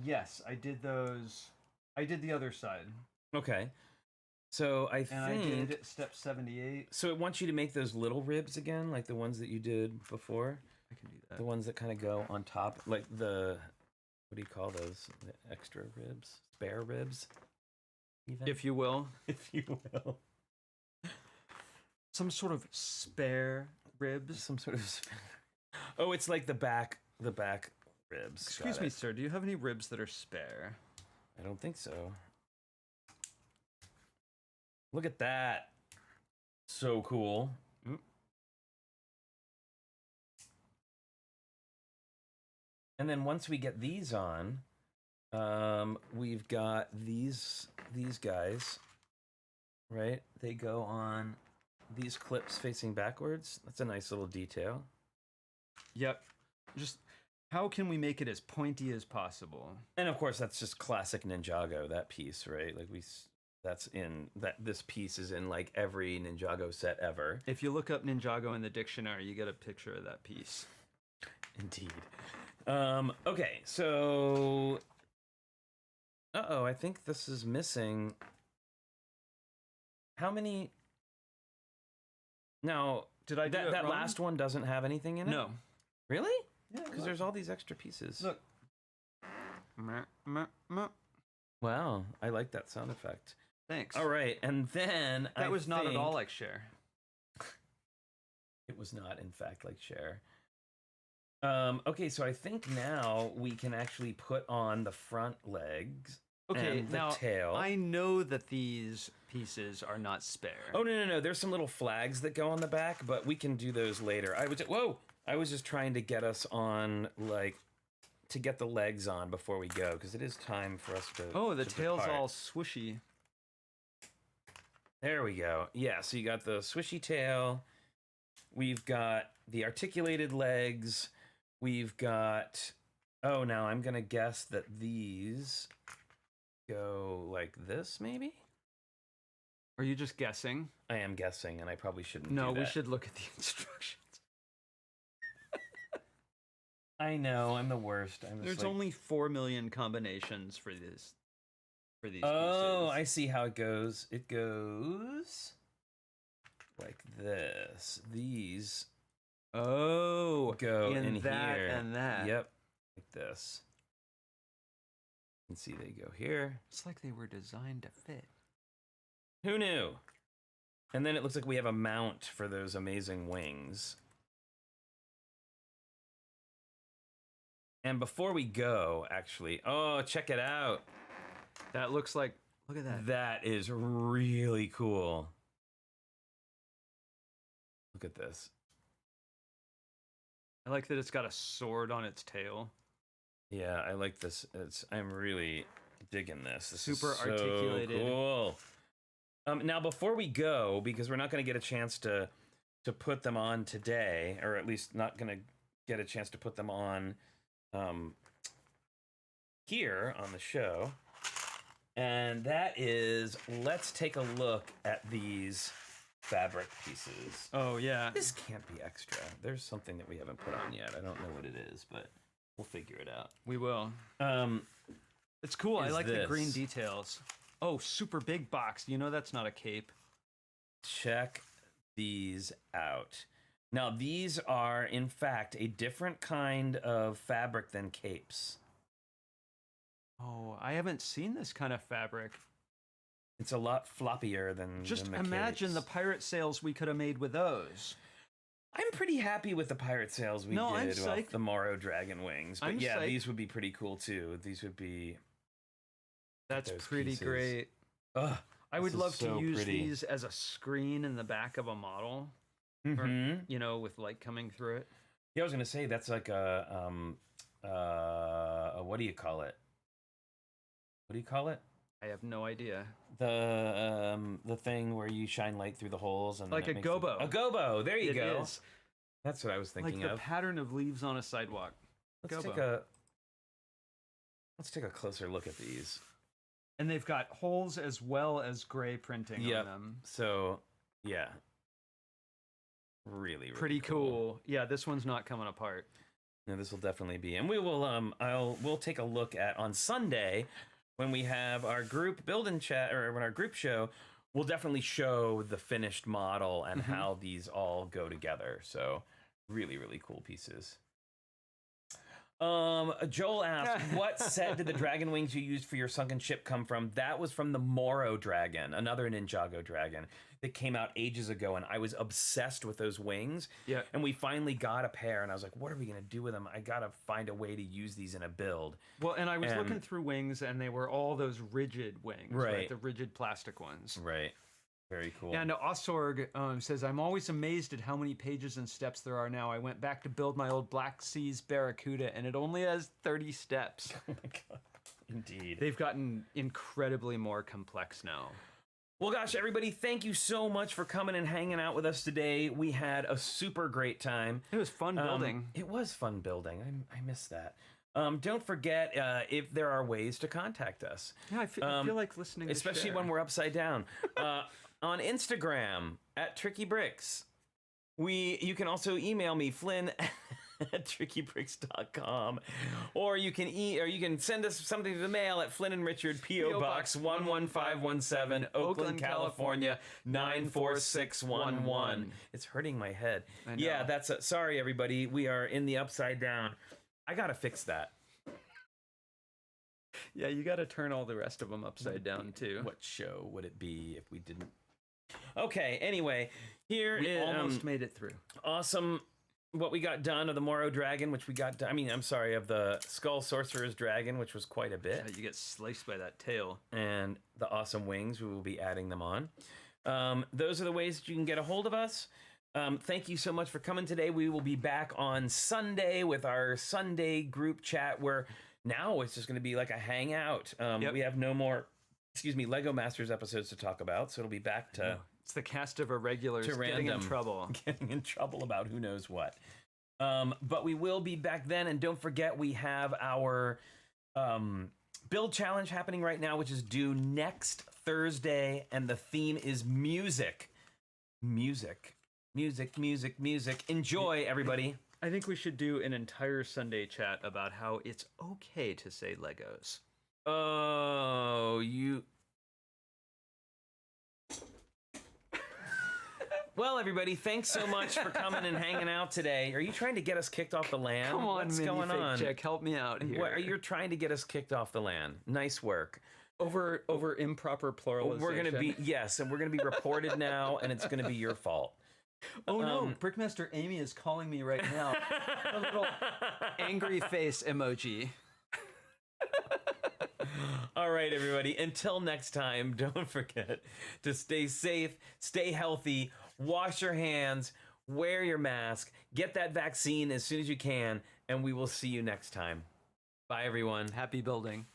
Yes, I did those. I did the other side. Okay. So I did step 78. So it wants you to make those little ribs again, like the ones that you did before. I can do that. The ones that kind of go on top, like the, what do you call those? The extra ribs? Spare ribs? Even? If you will. If you will. Some sort of spare ribs. Some sort of spare. Oh, it's like the back ribs. Excuse me, sir. Do you have any ribs that are spare? I don't think so. Look at that. So cool. Mm. And then once we get these on, we've got these guys, right? They go on these clips facing backwards. That's a nice little detail. Yep. Just how can we make it as pointy as possible? And of course, that's just classic Ninjago, that piece, right? Like this piece is in like every Ninjago set ever. If you look up Ninjago in the dictionary, you get a picture of that piece. Indeed. Okay, so I think this is missing. How many? Now, did I do that last one doesn't have anything in it? No. Really? Yeah. Because there's all these extra pieces. Look. Wow, I like that sound effect. Thanks. All right, and then that was not at all like Cher. It was not, in fact, like Cher. Okay, so I think now we can actually put on the front legs. Okay, and the now tail. I know that these pieces are not spare. Oh no! There's some little flags that go on the back, but we can do those later. I was just trying to get us on, like, to get the legs on before we go, because it is time for us to. Oh, the to tail's depart. all swishy. There we go. Yeah, so you got the swishy tail. We've got the articulated legs. We've got. Oh, now I'm gonna guess that these go like this, maybe? Are you just guessing? I am guessing, and I probably shouldn't No, do that. we should look at the instructions. I know, I'm the worst. There's only 4 million combinations for these pieces. Oh, I see how it goes. It goes like this. These Oh, go in that here. and that. Yep, like this. You can see they go here. It's like they were designed to fit. Who knew? And then it looks like we have a mount for those amazing wings. And before we go, actually, oh, check it out. That looks like, look at that. That is really cool. Look at this. I like that it's got a sword on its tail. Yeah, I like this. I'm really digging this. This Super is so articulated. Cool. Now, before we go, because we're not going to get a chance to put them on today, or at least not going to get a chance to put them on here on the show, and that is, let's take a look at these fabric pieces. Oh, yeah. This can't be extra. There's something that we haven't put on yet. I don't know what it is, but we'll figure it out. We will. It's cool. I like the green details. Oh, super big box. You know that's not a cape. Check these out. Now, these are, in fact, a different kind of fabric than capes. Oh, I haven't seen this kind of fabric. It's a lot floppier than Just the imagine capes. the pirate sails we could have made with those. I'm pretty happy with the pirate sails we did with the Morrow Dragon Wings. But yeah, these would be pretty cool, too. These would be... That's pretty great. Ugh, I would love to use these as a screen in the back of a model. Or, you know, with light coming through it. Yeah, I was going to say, that's like a what do you call it? What do you call it? I have no idea. The thing where you shine light through the holes, and like a gobo. A gobo. There you go. Is. That's what I was thinking like of. The pattern of leaves on a sidewalk. Let's take a closer look at these. And they've got holes as well as gray printing on them. So yeah, really pretty cool. Yeah, this one's not coming apart. No, this will definitely be, and we will. We'll take a look at on Sunday. When we have our group build and chat, or when our group show, we'll definitely show the finished model and how these all go together. So really, really cool pieces. Joel asked, what set did the dragon wings you used for your sunken ship come from? That was from the Morrow Dragon, another Ninjago dragon that came out ages ago, and I was obsessed with those wings. Yeah. And we finally got a pair, and I was like, what are we going to do with them? I got to find a way to use these in a build. Well, and I was looking through wings, and they were all those rigid wings, right? The rigid plastic ones. Right. Very cool. Yeah, and Osorg says, I'm always amazed at how many pages and steps there are now. I went back to build my old Black Seas Barracuda, and it only has 30 steps. Oh my god. Indeed. They've gotten incredibly more complex now. Well, gosh, everybody, thank you so much for coming and hanging out with us today. We had a super great time. It was fun building. It was fun building. I missed that. Don't forget if there are ways to contact us. Yeah, I feel like listening to especially when we're upside down. On Instagram at Tricky Bricks. You can also email me, Flynn at trickybricks.com, or you can send us something to the mail at Flynn and Richard, P.O. Box 11517, Oakland, California 94611. It's hurting my head. Yeah, that's sorry everybody. We are in the upside down. I gotta fix that. Yeah, you gotta turn all the rest of them upside down too. What show would it be if we didn't? Okay, anyway, we almost made it through. Awesome. What we got done of the Morrow Dragon, which we got done, of the Skull Sorcerer's Dragon, which was quite a bit. You get sliced by that tail. And the awesome wings, we will be adding them on. Those are the ways that you can get a hold of us. Thank you so much for coming today. We will be back on Sunday with our Sunday group chat, where now it's just going to be like a hangout. We have no more, Lego Masters episodes to talk about, so it'll be back to... It's the cast of irregulars getting in trouble. Getting in trouble about who knows what. But we will be back then, and don't forget we have our build challenge happening right now, which is due next Thursday, and the theme is music. Music. Music, music, music. Enjoy, everybody. I think we should do an entire Sunday chat about how it's okay to say Legos. Oh, Well, everybody, thanks so much for coming and hanging out today. Are you trying to get us kicked off the land? Come on, what's mini going fake on? chick, help me out here. What, you're trying to get us kicked off the land. Nice work. Over improper pluralization. We're gonna be and we're gonna be reported now, and it's gonna be your fault. Oh no, Brickmaster Amy is calling me right now. A little angry face emoji. All right, everybody. Until next time, don't forget to stay safe, stay healthy, wash your hands, wear your mask, get that vaccine as soon as you can, and we will see you next time. Bye, everyone. Happy building.